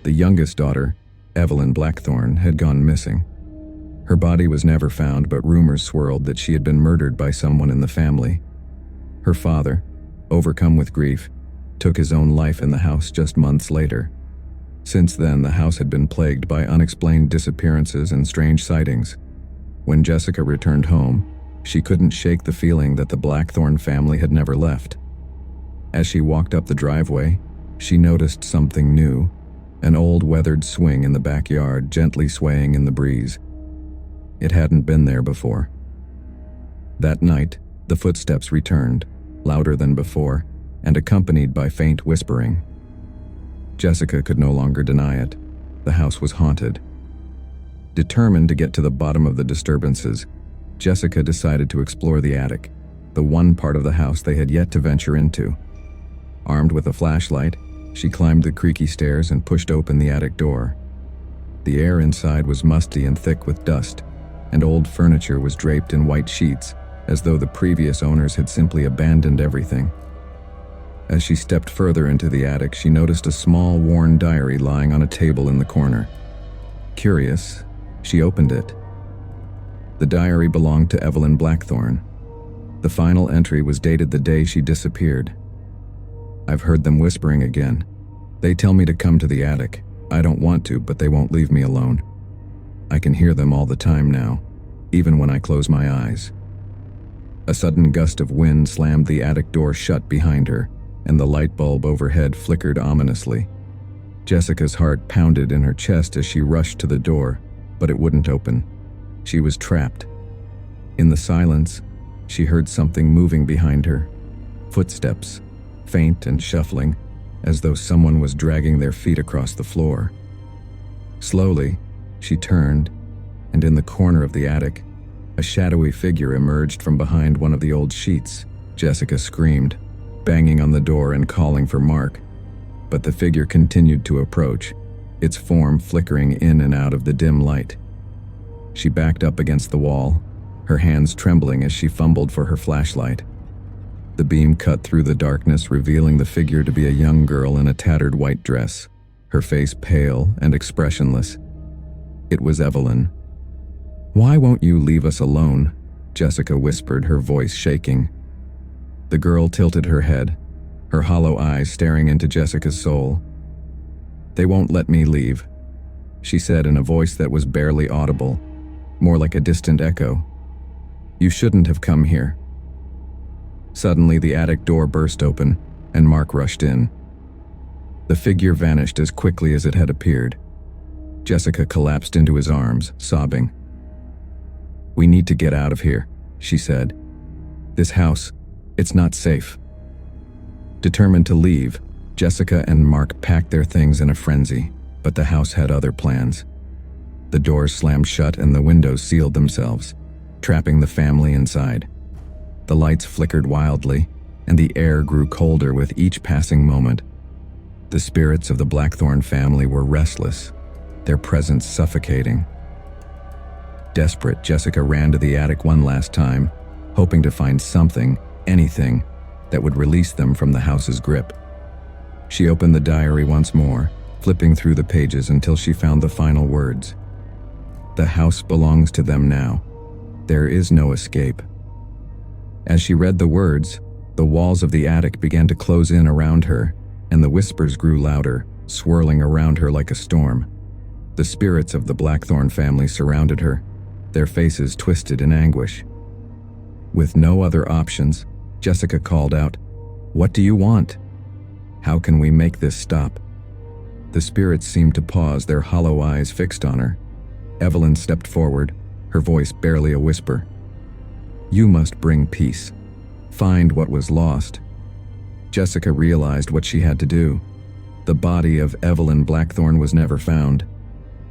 The youngest daughter, Evelyn Blackthorn, had gone missing. Her body was never found, but rumors swirled that she had been murdered by someone in the family. Her father, overcome with grief, took his own life in the house just months later. Since then, the house had been plagued by unexplained disappearances and strange sightings. When Jessica returned home, she couldn't shake the feeling that the Blackthorn family had never left. As she walked up the driveway, she noticed something new, an old weathered swing in the backyard gently swaying in the breeze. It hadn't been there before. That night, the footsteps returned, louder than before, and accompanied by faint whispering. Jessica could no longer deny it. The house was haunted. Determined to get to the bottom of the disturbances, Jessica decided to explore the attic, the one part of the house they had yet to venture into. Armed with a flashlight, she climbed the creaky stairs and pushed open the attic door. The air inside was musty and thick with dust, and old furniture was draped in white sheets, as though the previous owners had simply abandoned everything. As she stepped further into the attic, she noticed a small, worn diary lying on a table in the corner. Curious, she opened it. The diary belonged to Evelyn Blackthorn. The final entry was dated the day she disappeared. "I've heard them whispering again. They tell me to come to the attic. I don't want to, but they won't leave me alone. I can hear them all the time now, even when I close my eyes." A sudden gust of wind slammed the attic door shut behind her, and the light bulb overhead flickered ominously. Jessica's heart pounded in her chest as she rushed to the door, but it wouldn't open. She was trapped. In the silence, she heard something moving behind her. Footsteps, faint and shuffling, as though someone was dragging their feet across the floor. Slowly, she turned, and in the corner of the attic, a shadowy figure emerged from behind one of the old sheets. Jessica screamed, banging on the door and calling for Mark. But the figure continued to approach, its form flickering in and out of the dim light. She backed up against the wall, her hands trembling as she fumbled for her flashlight. The beam cut through the darkness, revealing the figure to be a young girl in a tattered white dress, her face pale and expressionless. It was Evelyn. "Why won't you leave us alone?" Jessica whispered, her voice shaking. The girl tilted her head, her hollow eyes staring into Jessica's soul. "They won't let me leave," she said in a voice that was barely audible, more like a distant echo. "You shouldn't have come here." Suddenly, the attic door burst open, and Mark rushed in. The figure vanished as quickly as it had appeared. Jessica collapsed into his arms, sobbing. "We need to get out of here," she said. "This house, it's not safe." Determined to leave, Jessica and Mark packed their things in a frenzy, but the house had other plans. The doors slammed shut and the windows sealed themselves, trapping the family inside. The lights flickered wildly, and the air grew colder with each passing moment. The spirits of the Blackthorn family were restless, their presence suffocating. Desperate, Jessica ran to the attic one last time, hoping to find something, anything, that would release them from the house's grip. She opened the diary once more, flipping through the pages until she found the final words. The house belongs to them now. There is no escape. As she read the words, the walls of the attic began to close in around her, and the whispers grew louder, swirling around her like a storm. The spirits of the Blackthorn family surrounded her, their faces twisted in anguish. With no other options, Jessica called out, "What do you want? How can we make this stop?" The spirits seemed to pause, their hollow eyes fixed on her. Evelyn stepped forward, her voice barely a whisper. "You must bring peace. Find what was lost." Jessica realized what she had to do. The body of Evelyn Blackthorn was never found,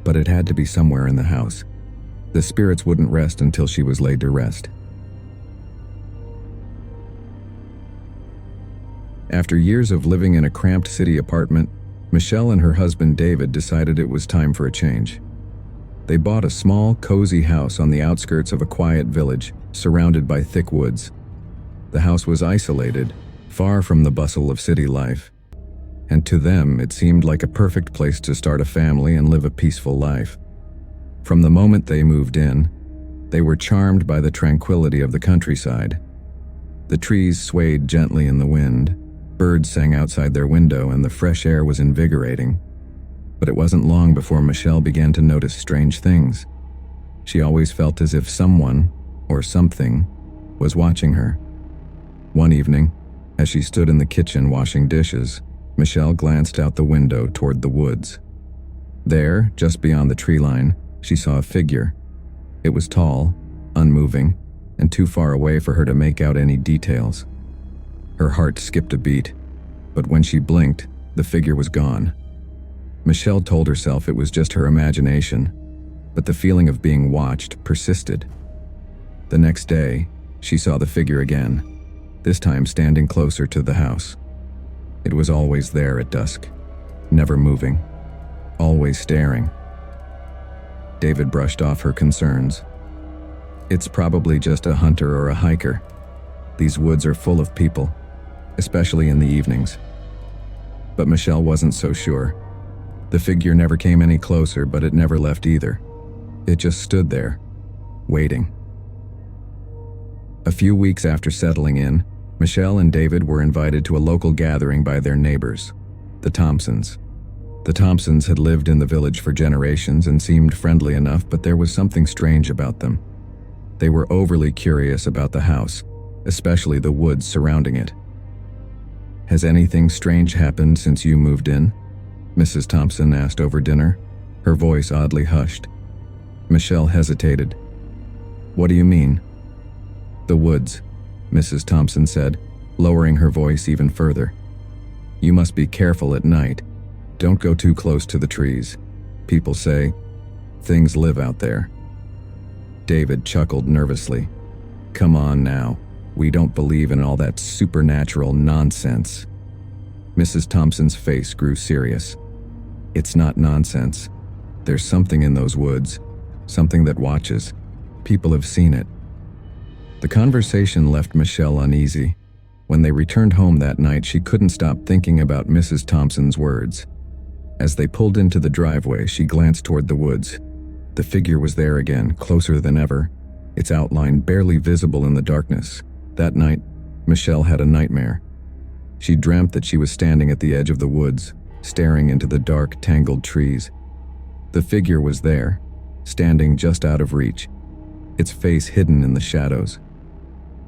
but it had to be somewhere in the house. The spirits wouldn't rest until she was laid to rest. After years of living in a cramped city apartment, Michelle and her husband David decided it was time for a change. They bought a small, cozy house on the outskirts of a quiet village, surrounded by thick woods. The house was isolated, far from the bustle of city life, and to them it seemed like a perfect place to start a family and live a peaceful life. From the moment they moved in, they were charmed by the tranquility of the countryside. The trees swayed gently in the wind, birds sang outside their window, and the fresh air was invigorating. But it wasn't long before Michelle began to notice strange things. She always felt as if someone, or something, was watching her. One evening, as she stood in the kitchen washing dishes, Michelle glanced out the window toward the woods. There, just beyond the tree line, she saw a figure. It was tall, unmoving, and too far away for her to make out any details. Her heart skipped a beat, but when she blinked, the figure was gone. Michelle told herself it was just her imagination, but the feeling of being watched persisted. The next day, she saw the figure again, this time standing closer to the house. It was always there at dusk, never moving, always staring. David brushed off her concerns. "It's probably just a hunter or a hiker. These woods are full of people, especially in the evenings." But Michelle wasn't so sure. The figure never came any closer, but it never left either. It just stood there, waiting. A few weeks after settling in, Michelle and David were invited to a local gathering by their neighbors, the Thompsons. The Thompsons had lived in the village for generations and seemed friendly enough, but there was something strange about them. They were overly curious about the house, especially the woods surrounding it. "Has anything strange happened since you moved in?" Mrs. Thompson asked over dinner, her voice oddly hushed. Michelle hesitated. "What do you mean?" "The woods," Mrs. Thompson said, lowering her voice even further. "You must be careful at night. Don't go too close to the trees. People say things live out there." David chuckled nervously. "Come on now. We don't believe in all that supernatural nonsense." Mrs. Thompson's face grew serious. "It's not nonsense. There's something in those woods, something that watches. People have seen it." The conversation left Michelle uneasy. When they returned home that night, she couldn't stop thinking about Mrs. Thompson's words. As they pulled into the driveway, she glanced toward the woods. The figure was there again, closer than ever, its outline barely visible in the darkness. That night, Michelle had a nightmare. She dreamt that she was standing at the edge of the woods, staring into the dark, tangled trees. The figure was there, standing just out of reach, its face hidden in the shadows.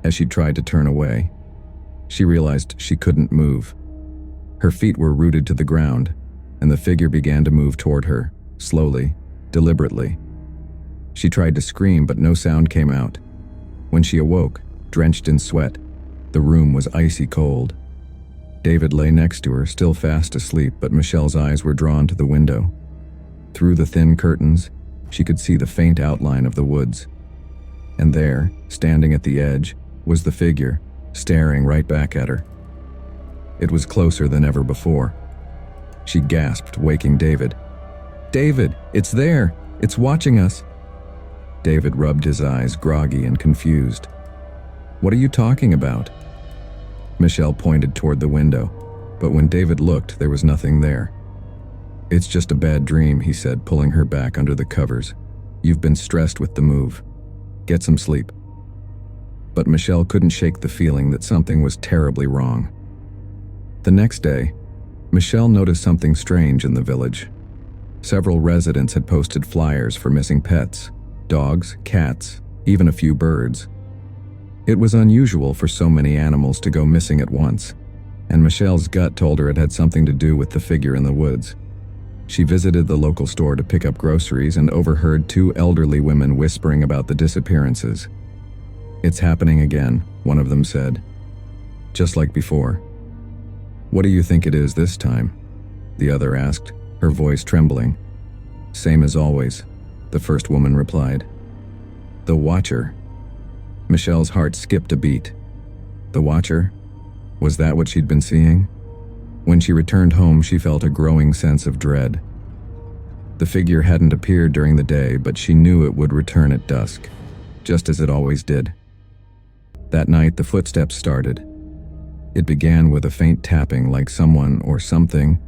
As she tried to turn away, she realized she couldn't move. Her feet were rooted to the ground, and the figure began to move toward her, slowly, deliberately. She tried to scream, but no sound came out. When she awoke, drenched in sweat, the room was icy cold. David lay next to her, still fast asleep, but Michelle's eyes were drawn to the window. Through the thin curtains, she could see the faint outline of the woods. And there, standing at the edge, was the figure, staring right back at her. It was closer than ever before. She gasped, waking David. "David, it's there! It's watching us!" David rubbed his eyes, groggy and confused. "What are you talking about?" Michelle pointed toward the window, but when David looked, there was nothing there. "It's just a bad dream," he said, pulling her back under the covers. "You've been stressed with the move. Get some sleep." But Michelle couldn't shake the feeling that something was terribly wrong. The next day, Michelle noticed something strange in the village. Several residents had posted flyers for missing pets, dogs, cats, even a few birds. It was unusual for so many animals to go missing at once, and Michelle's gut told her it had something to do with the figure in the woods. She visited the local store to pick up groceries and overheard two elderly women whispering about the disappearances. "It's happening again," one of them said. "Just like before." "What do you think it is this time?" the other asked, her voice trembling. "Same as always," the first woman replied. "The Watcher." Michelle's heart skipped a beat. The Watcher? Was that what she'd been seeing? When she returned home, she felt a growing sense of dread. The figure hadn't appeared during the day, but she knew it would return at dusk, just as it always did. That night, the footsteps started. It began with a faint tapping, like someone or something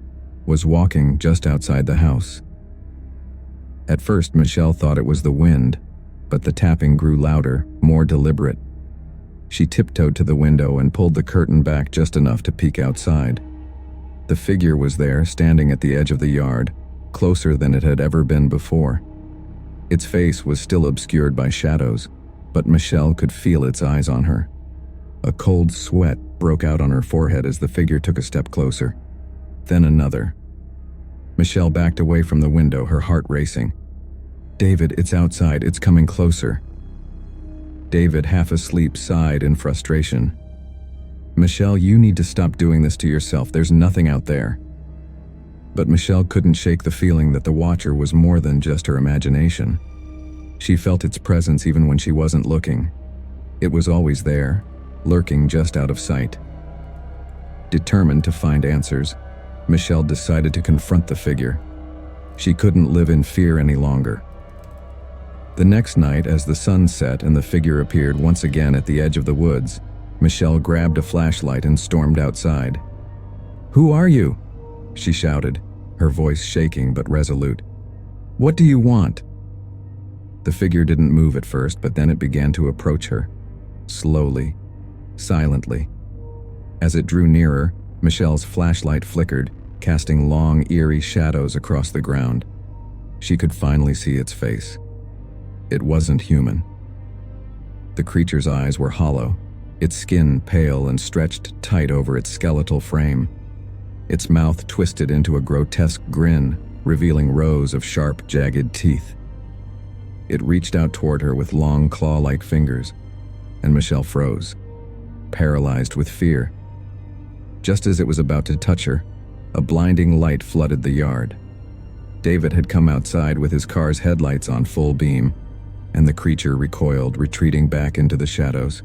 was walking just outside the house. At first, Michelle thought it was the wind, but the tapping grew louder, more deliberate. She tiptoed to the window and pulled the curtain back just enough to peek outside. The figure was there, standing at the edge of the yard, closer than it had ever been before. Its face was still obscured by shadows, but Michelle could feel its eyes on her. A cold sweat broke out on her forehead as the figure took a step closer. Then another. Michelle backed away from the window, her heart racing. "David, it's outside. It's coming closer." David, half asleep, sighed in frustration. "Michelle, you need to stop doing this to yourself. There's nothing out there." But Michelle couldn't shake the feeling that the Watcher was more than just her imagination. She felt its presence even when she wasn't looking. It was always there, lurking just out of sight. Determined to find answers, Michelle decided to confront the figure. She couldn't live in fear any longer. The next night, as the sun set and the figure appeared once again at the edge of the woods, Michelle grabbed a flashlight and stormed outside. "Who are you?" she shouted, her voice shaking but resolute. "What do you want?" The figure didn't move at first, but then it began to approach her, slowly, silently. As it drew nearer, Michelle's flashlight flickered, casting long, eerie shadows across the ground. She could finally see its face. It wasn't human. The creature's eyes were hollow, its skin pale and stretched tight over its skeletal frame. Its mouth twisted into a grotesque grin, revealing rows of sharp, jagged teeth. It reached out toward her with long, claw-like fingers, and Michelle froze, paralyzed with fear. Just as it was about to touch her, a blinding light flooded the yard. David had come outside with his car's headlights on full beam, and the creature recoiled, retreating back into the shadows.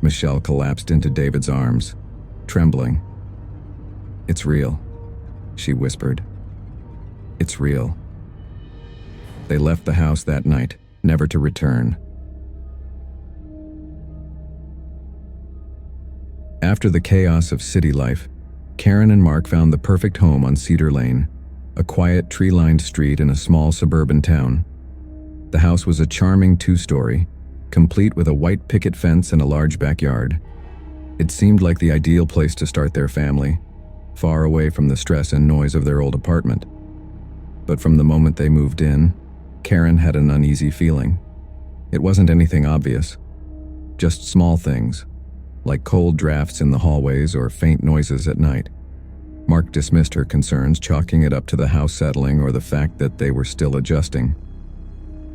Michelle collapsed into David's arms, trembling. "It's real," she whispered. "It's real." They left the house that night, never to return. After the chaos of city life, Karen and Mark found the perfect home on Cedar Lane, a quiet, tree-lined street in a small suburban town. The house was a charming two-story, complete with a white picket fence and a large backyard. It seemed like the ideal place to start their family, far away from the stress and noise of their old apartment. But from the moment they moved in, Karen had an uneasy feeling. It wasn't anything obvious, just small things, like cold drafts in the hallways or faint noises at night. Mark dismissed her concerns, chalking it up to the house settling or the fact that they were still adjusting.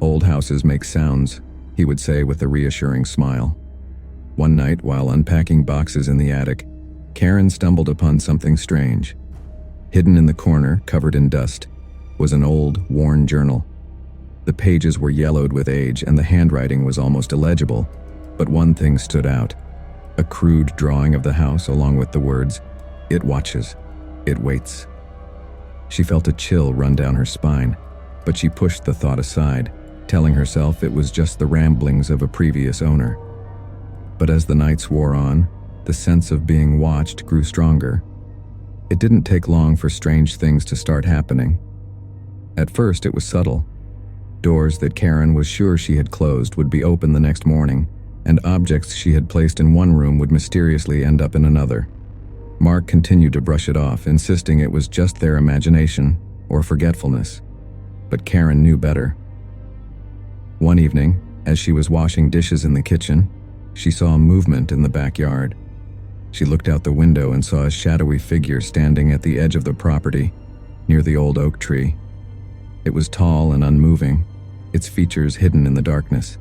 "Old houses make sounds," he would say with a reassuring smile. One night, while unpacking boxes in the attic, Karen stumbled upon something strange. Hidden in the corner, covered in dust, was an old, worn journal. The pages were yellowed with age and the handwriting was almost illegible, but one thing stood out: a crude drawing of the house along with the words, "It watches, it waits." She felt a chill run down her spine, but she pushed the thought aside, telling herself it was just the ramblings of a previous owner. But as the nights wore on, the sense of being watched grew stronger. It didn't take long for strange things to start happening. At first, it was subtle. Doors that Karen was sure she had closed would be open the next morning, and objects she had placed in one room would mysteriously end up in another. Mark continued to brush it off, insisting it was just their imagination or forgetfulness. But Karen knew better. One evening, as she was washing dishes in the kitchen, she saw a movement in the backyard. She looked out the window and saw a shadowy figure standing at the edge of the property, near the old oak tree. It was tall and unmoving, its features hidden in the darkness.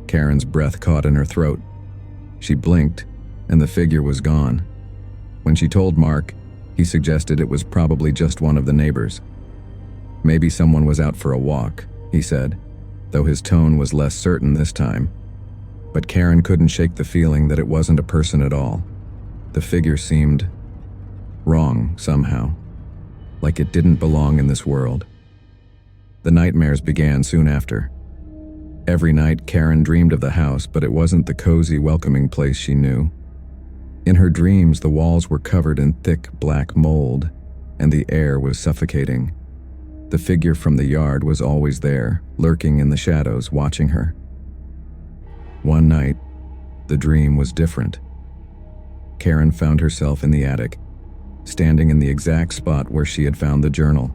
Karen's breath caught in her throat. She blinked, and the figure was gone. When she told Mark, he suggested it was probably just one of the neighbors. "Maybe someone was out for a walk," he said, though his tone was less certain this time. But Karen couldn't shake the feeling that it wasn't a person at all. The figure seemed wrong somehow, like it didn't belong in this world. The nightmares began soon after. Every night, Karen dreamed of the house, but it wasn't the cozy, welcoming place she knew. In her dreams, the walls were covered in thick, black mold, and the air was suffocating. The figure from the yard was always there, lurking in the shadows, watching her. One night, the dream was different. Karen found herself in the attic, standing in the exact spot where she had found the journal.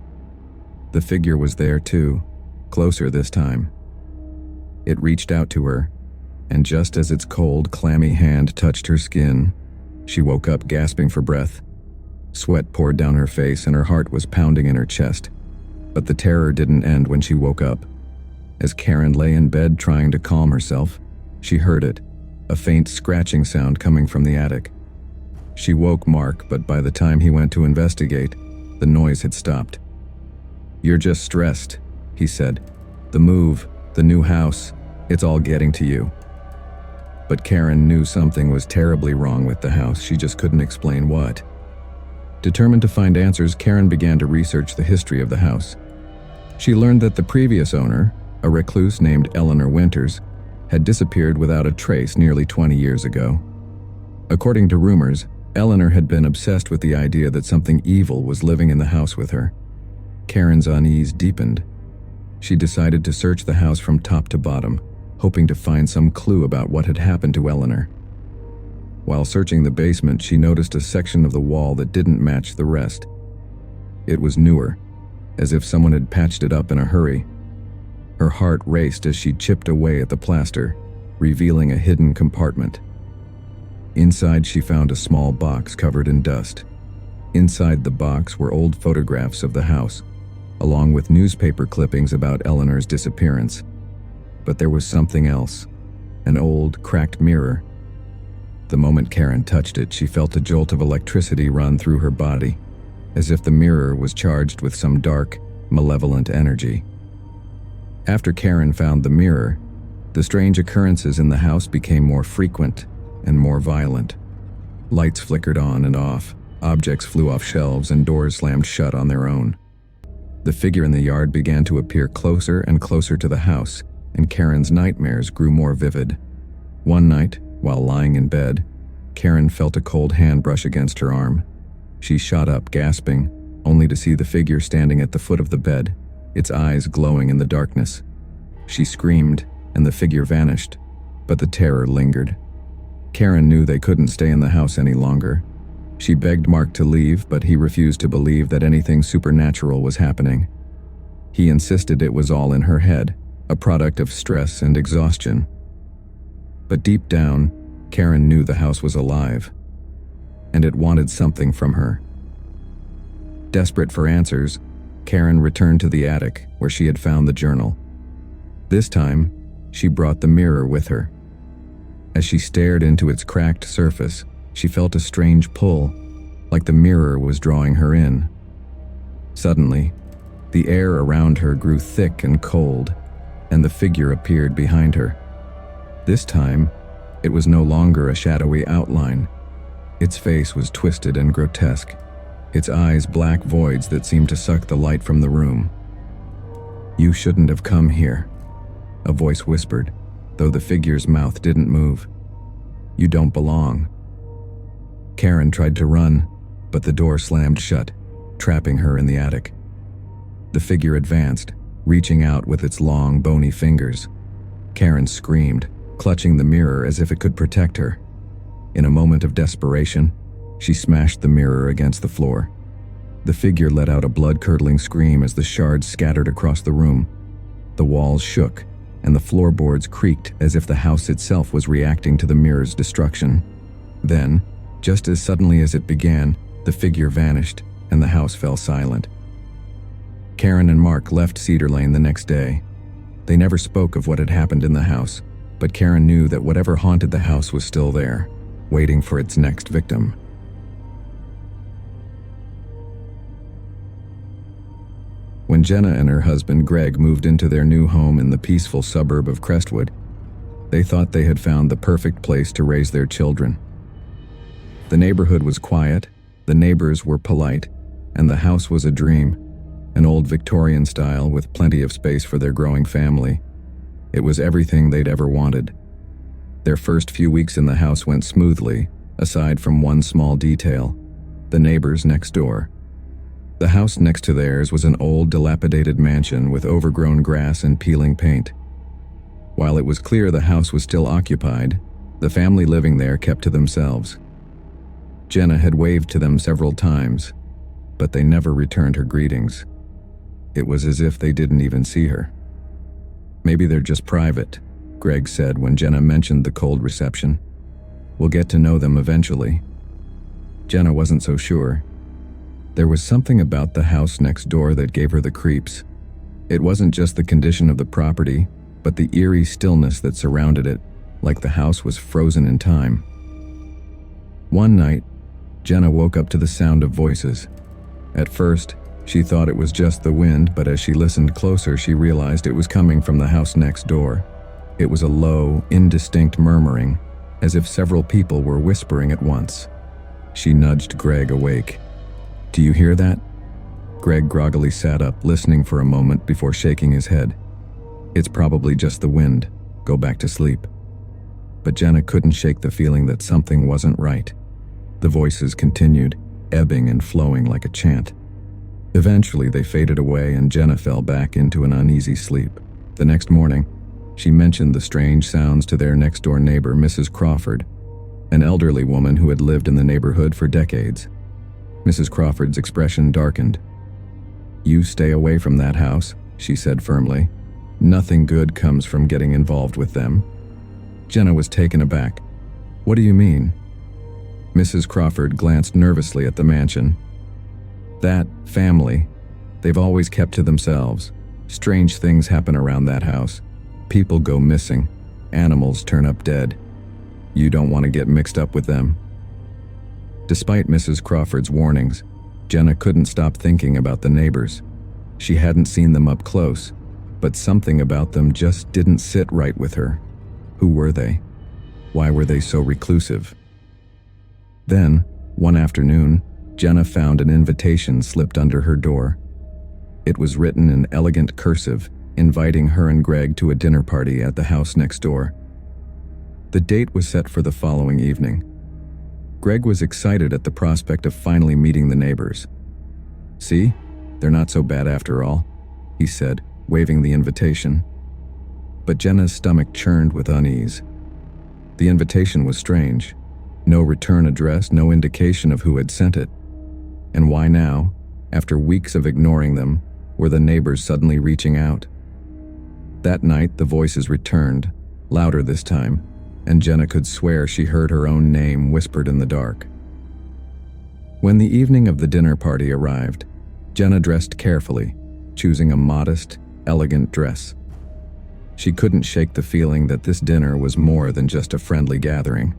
The figure was there too, closer this time. It reached out to her, and just as its cold, clammy hand touched her skin, she woke up gasping for breath. Sweat poured down her face and her heart was pounding in her chest. But the terror didn't end when she woke up. As Karen lay in bed trying to calm herself, she heard it, a faint scratching sound coming from the attic. She woke Mark, but by the time he went to investigate, the noise had stopped. "You're just stressed," he said. "The move, the new house, it's all getting to you." But Karen knew something was terribly wrong with the house, she just couldn't explain what. Determined to find answers, Karen began to research the history of the house. She learned that the previous owner, a recluse named Eleanor Winters, had disappeared without a trace nearly 20 years ago. According to rumors, Eleanor had been obsessed with the idea that something evil was living in the house with her. Karen's unease deepened. She decided to search the house from top to bottom, hoping to find some clue about what had happened to Eleanor. While searching the basement, she noticed a section of the wall that didn't match the rest. It was newer, as if someone had patched it up in a hurry. Her heart raced as she chipped away at the plaster, revealing a hidden compartment. Inside, she found a small box covered in dust. Inside the box were old photographs of the house, along with newspaper clippings about Eleanor's disappearance. But there was something else, an old, cracked mirror. The moment Karen touched it, she felt a jolt of electricity run through her body, as if the mirror was charged with some dark, malevolent energy. After Karen found the mirror, the strange occurrences in the house became more frequent and more violent. Lights flickered on and off, objects flew off shelves, and doors slammed shut on their own. The figure in the yard began to appear closer and closer to the house, and Karen's nightmares grew more vivid. One night, while lying in bed, Karen felt a cold hand brush against her arm. She shot up, gasping, only to see the figure standing at the foot of the bed, its eyes glowing in the darkness. She screamed, and the figure vanished, but the terror lingered. Karen knew they couldn't stay in the house any longer. She begged Mark to leave, but he refused to believe that anything supernatural was happening. He insisted it was all in her head, a product of stress and exhaustion. But deep down, Karen knew the house was alive, and it wanted something from her. Desperate for answers, Karen returned to the attic where she had found the journal. This time, she brought the mirror with her. As she stared into its cracked surface, she felt a strange pull, like the mirror was drawing her in. Suddenly, the air around her grew thick and cold, and the figure appeared behind her. This time, it was no longer a shadowy outline. Its face was twisted and grotesque, its eyes black voids that seemed to suck the light from the room. "You shouldn't have come here," a voice whispered, though the figure's mouth didn't move. "You don't belong." Karen tried to run, but the door slammed shut, trapping her in the attic. The figure advanced, reaching out with its long, bony fingers. Karen screamed, clutching the mirror as if it could protect her. In a moment of desperation, she smashed the mirror against the floor. The figure let out a blood-curdling scream as the shards scattered across the room. The walls shook, and the floorboards creaked as if the house itself was reacting to the mirror's destruction. Then, just as suddenly as it began, the figure vanished, and the house fell silent. Karen and Mark left Cedar Lane the next day. They never spoke of what had happened in the house, but Karen knew that whatever haunted the house was still there, waiting for its next victim. When Jenna and her husband Greg moved into their new home in the peaceful suburb of Crestwood, they thought they had found the perfect place to raise their children. The neighborhood was quiet, the neighbors were polite, and the house was a dream, an old Victorian style with plenty of space for their growing family. It was everything they'd ever wanted. Their first few weeks in the house went smoothly, aside from one small detail: the neighbors next door. The house next to theirs was an old, dilapidated mansion with overgrown grass and peeling paint. While it was clear the house was still occupied, the family living there kept to themselves. Jenna had waved to them several times, but they never returned her greetings. It was as if they didn't even see her. "Maybe they're just private," Greg said when Jenna mentioned the cold reception. "We'll get to know them eventually." Jenna wasn't so sure. There was something about the house next door that gave her the creeps. It wasn't just the condition of the property, but the eerie stillness that surrounded it, like the house was frozen in time. One night, Jenna woke up to the sound of voices. At first, she thought it was just the wind, but as she listened closer, she realized it was coming from the house next door. It was a low, indistinct murmuring, as if several people were whispering at once. She nudged Greg awake. "Do you hear that?" Greg groggily sat up, listening for a moment before shaking his head. "It's probably just the wind. Go back to sleep." But Jenna couldn't shake the feeling that something wasn't right. The voices continued, ebbing and flowing like a chant. Eventually, they faded away and Jenna fell back into an uneasy sleep. The next morning, she mentioned the strange sounds to their next-door neighbor, Mrs. Crawford, an elderly woman who had lived in the neighborhood for decades. Mrs. Crawford's expression darkened. "You stay away from that house," she said firmly. "Nothing good comes from getting involved with them." Jenna was taken aback. "What do you mean?" Mrs. Crawford glanced nervously at the mansion. "That family, they've always kept to themselves. Strange things happen around that house. People go missing. Animals turn up dead. You don't want to get mixed up with them." Despite Mrs. Crawford's warnings, Jenna couldn't stop thinking about the neighbors. She hadn't seen them up close, but something about them just didn't sit right with her. Who were they? Why were they so reclusive? Then, one afternoon, Jenna found an invitation slipped under her door. It was written in elegant cursive, inviting her and Greg to a dinner party at the house next door. The date was set for the following evening. Greg was excited at the prospect of finally meeting the neighbors. "See, they're not so bad after all," he said, waving the invitation. But Jenna's stomach churned with unease. The invitation was strange. No return address, no indication of who had sent it. And why now, after weeks of ignoring them, were the neighbors suddenly reaching out? That night, the voices returned, louder this time, and Jenna could swear she heard her own name whispered in the dark. When the evening of the dinner party arrived, Jenna dressed carefully, choosing a modest, elegant dress. She couldn't shake the feeling that this dinner was more than just a friendly gathering.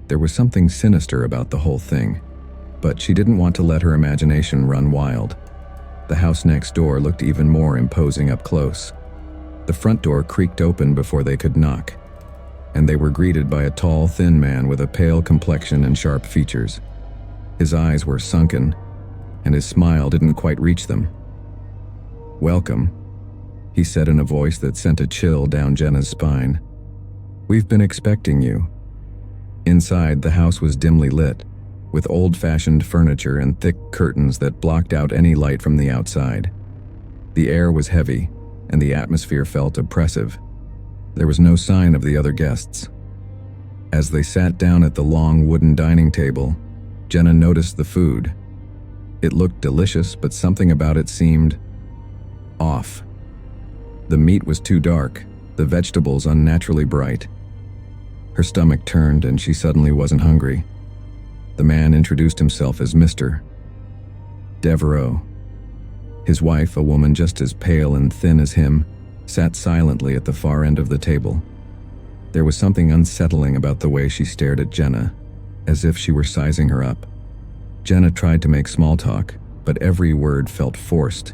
There was something sinister about the whole thing, but she didn't want to let her imagination run wild. The house next door looked even more imposing up close. The front door creaked open before they could knock, and they were greeted by a tall, thin man with a pale complexion and sharp features. His eyes were sunken, and his smile didn't quite reach them. "Welcome," he said in a voice that sent a chill down Jenna's spine. "We've been expecting you." Inside, the house was dimly lit, with old-fashioned furniture and thick curtains that blocked out any light from the outside. The air was heavy, and the atmosphere felt oppressive. There was no sign of the other guests. As they sat down at the long wooden dining table, Jenna noticed the food. It looked delicious, but something about it seemed off. The meat was too dark, the vegetables unnaturally bright. Her stomach turned and she suddenly wasn't hungry. The man introduced himself as Mr. Devereaux. His wife, a woman just as pale and thin as him, sat silently at the far end of the table. There was something unsettling about the way she stared at Jenna, as if she were sizing her up. Jenna tried to make small talk, but every word felt forced.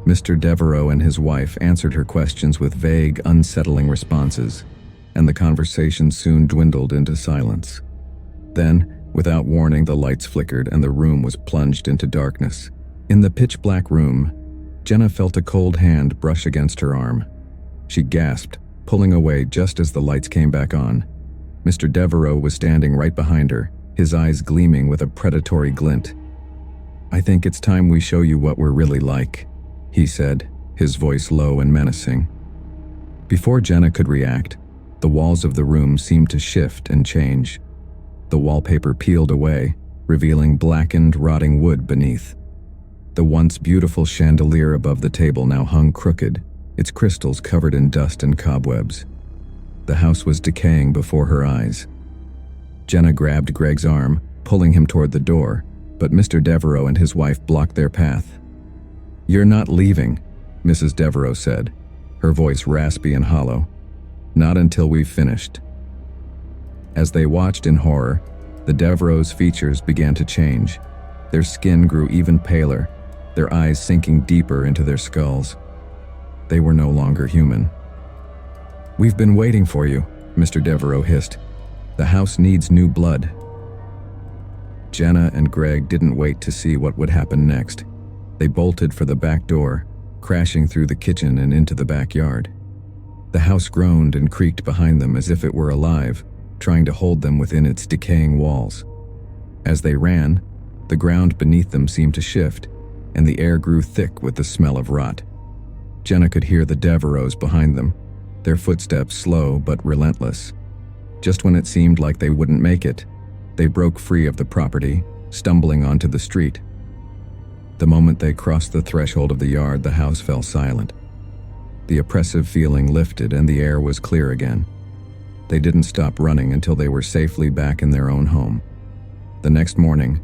Mr. Devereaux and his wife answered her questions with vague, unsettling responses, and the conversation soon dwindled into silence. Then, without warning, the lights flickered and the room was plunged into darkness. In the pitch-black room, Jenna felt a cold hand brush against her arm. She gasped, pulling away just as the lights came back on. Mr. Devereaux was standing right behind her, his eyes gleaming with a predatory glint. "I think it's time we show you what we're really like," he said, his voice low and menacing. Before Jenna could react, the walls of the room seemed to shift and change. The wallpaper peeled away, revealing blackened, rotting wood beneath. The once beautiful chandelier above the table now hung crooked, its crystals covered in dust and cobwebs. The house was decaying before her eyes. Jenna grabbed Greg's arm, pulling him toward the door, but Mr. Devereaux and his wife blocked their path. "You're not leaving," Mrs. Devereaux said, her voice raspy and hollow. "Not until we've finished." As they watched in horror, the Devereaux' features began to change. Their skin grew even paler, their eyes sinking deeper into their skulls. They were no longer human. "We've been waiting for you," Mr. Devereaux hissed. "The house needs new blood." Jenna and Greg didn't wait to see what would happen next. They bolted for the back door, crashing through the kitchen and into the backyard. The house groaned and creaked behind them as if it were alive, trying to hold them within its decaying walls. As they ran, the ground beneath them seemed to shift, and the air grew thick with the smell of rot. Jenna could hear the Devereaux behind them, their footsteps slow but relentless. Just when it seemed like they wouldn't make it, they broke free of the property, stumbling onto the street. The moment they crossed the threshold of the yard, the house fell silent. The oppressive feeling lifted and the air was clear again. They didn't stop running until they were safely back in their own home. The next morning,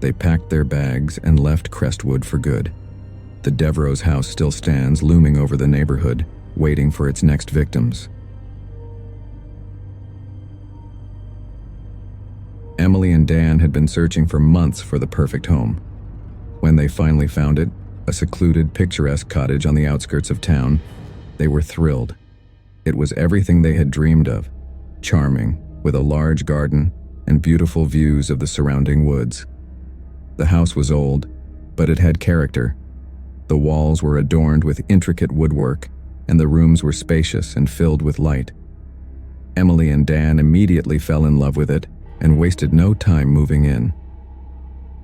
they packed their bags and left Crestwood for good. The Devereaux' house still stands, looming over the neighborhood, waiting for its next victims. Emily and Dan had been searching for months for the perfect home. When they finally found it, a secluded, picturesque cottage on the outskirts of town, they were thrilled. It was everything they had dreamed of. Charming, with a large garden and beautiful views of the surrounding woods. The house was old, but it had character. The walls were adorned with intricate woodwork, and the rooms were spacious and filled with light. Emily and Dan immediately fell in love with it and wasted no time moving in.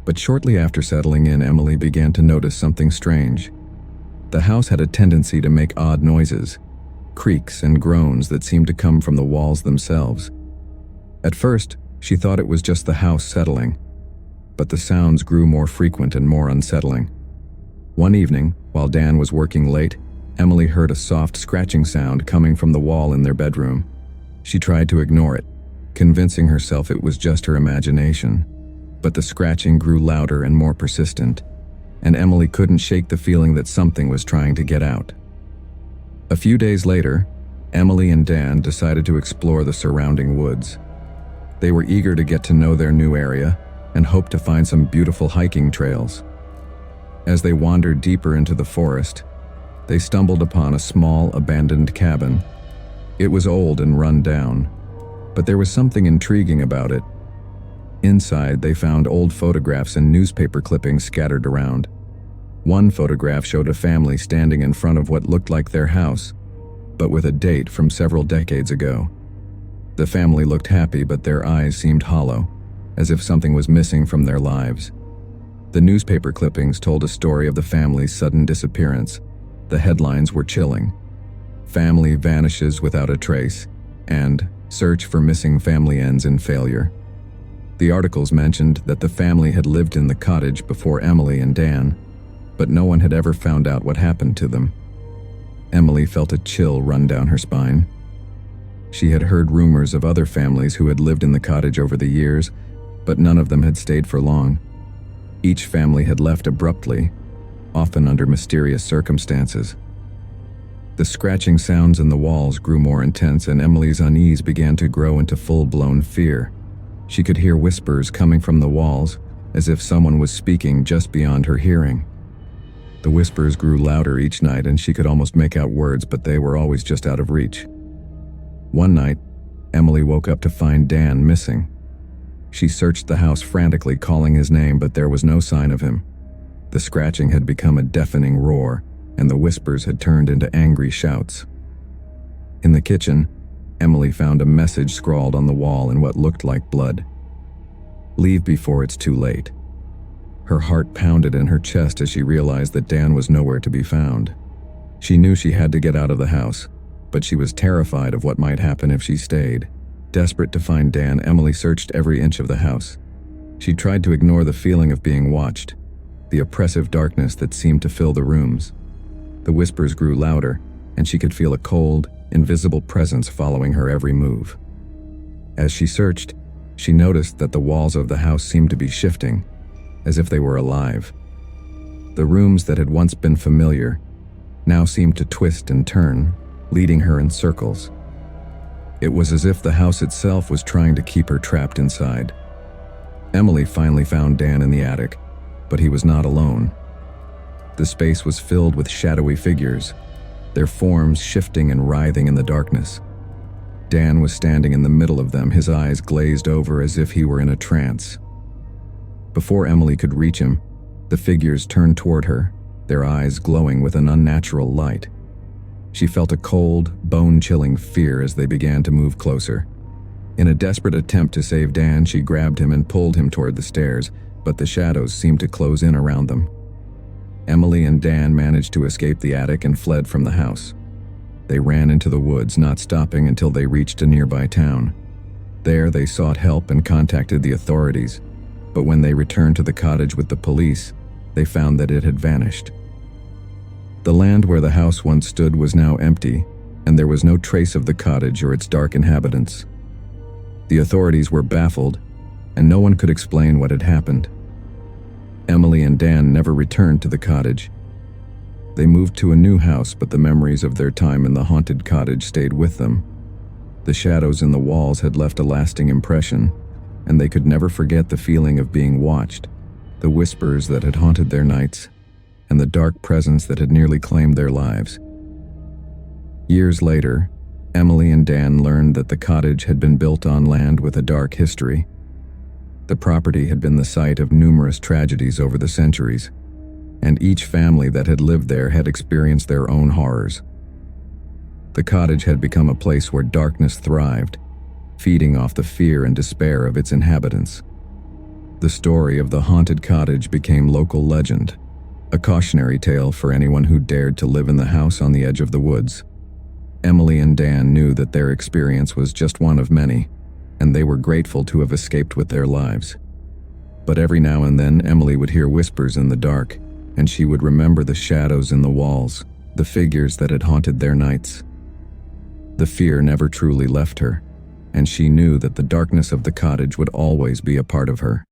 But shortly after settling in, Emily began to notice something strange. The house had a tendency to make odd noises, creaks and groans that seemed to come from the walls themselves. At first, she thought it was just the house settling, but the sounds grew more frequent and more unsettling. One evening, while Dan was working late, Emily heard a soft scratching sound coming from the wall in their bedroom. She tried to ignore it, convincing herself it was just her imagination. But the scratching grew louder and more persistent, and Emily couldn't shake the feeling that something was trying to get out. A few days later, Emily and Dan decided to explore the surrounding woods. They were eager to get to know their new area and hoped to find some beautiful hiking trails. As they wandered deeper into the forest, they stumbled upon a small, abandoned cabin. It was old and run down, but there was something intriguing about it. Inside, they found old photographs and newspaper clippings scattered around. One photograph showed a family standing in front of what looked like their house, but with a date from several decades ago. The family looked happy, but their eyes seemed hollow, as if something was missing from their lives. The newspaper clippings told a story of the family's sudden disappearance. The headlines were chilling. "Family vanishes without a trace," and "Search for missing family ends in failure." The articles mentioned that the family had lived in the cottage before Emily and Dan, but no one had ever found out what happened to them. Emily felt a chill run down her spine. She had heard rumors of other families who had lived in the cottage over the years, but none of them had stayed for long. Each family had left abruptly, often under mysterious circumstances. The scratching sounds in the walls grew more intense, and Emily's unease began to grow into full-blown fear. She could hear whispers coming from the walls, as if someone was speaking just beyond her hearing. The whispers grew louder each night, and she could almost make out words, but they were always just out of reach. One night, Emily woke up to find Dan missing. She searched the house frantically, calling his name, but there was no sign of him. The scratching had become a deafening roar, and the whispers had turned into angry shouts. In the kitchen, Emily found a message scrawled on the wall in what looked like blood. "Leave before it's too late." Her heart pounded in her chest as she realized that Dan was nowhere to be found. She knew she had to get out of the house, but she was terrified of what might happen if she stayed. Desperate to find Dan, Emily searched every inch of the house. She tried to ignore the feeling of being watched, the oppressive darkness that seemed to fill the rooms. The whispers grew louder, and she could feel a cold, invisible presence following her every move. As she searched, she noticed that the walls of the house seemed to be shifting, as if they were alive. The rooms that had once been familiar now seemed to twist and turn, leading her in circles. It was as if the house itself was trying to keep her trapped inside. Emily finally found Dan in the attic, but he was not alone. The space was filled with shadowy figures, their forms shifting and writhing in the darkness. Dan was standing in the middle of them, his eyes glazed over as if he were in a trance. Before Emily could reach him, the figures turned toward her, their eyes glowing with an unnatural light. She felt a cold, bone-chilling fear as they began to move closer. In a desperate attempt to save Dan, she grabbed him and pulled him toward the stairs, but the shadows seemed to close in around them. Emily and Dan managed to escape the attic and fled from the house. They ran into the woods, not stopping until they reached a nearby town. There, they sought help and contacted the authorities, but when they returned to the cottage with the police, they found that it had vanished. The land where the house once stood was now empty, and there was no trace of the cottage or its dark inhabitants. The authorities were baffled, and no one could explain what had happened. Emily and Dan never returned to the cottage. They moved to a new house, but the memories of their time in the haunted cottage stayed with them. The shadows in the walls had left a lasting impression, and they could never forget the feeling of being watched, the whispers that had haunted their nights, and the dark presence that had nearly claimed their lives. Years later, Emily and Dan learned that the cottage had been built on land with a dark history. The property had been the site of numerous tragedies over the centuries, and each family that had lived there had experienced their own horrors. The cottage had become a place where darkness thrived, feeding off the fear and despair of its inhabitants. The story of the haunted cottage became local legend, a cautionary tale for anyone who dared to live in the house on the edge of the woods. Emily and Dan knew that their experience was just one of many, and they were grateful to have escaped with their lives. But every now and then, Emily would hear whispers in the dark, and she would remember the shadows in the walls, the figures that had haunted their nights. The fear never truly left her, and she knew that the darkness of the cottage would always be a part of her.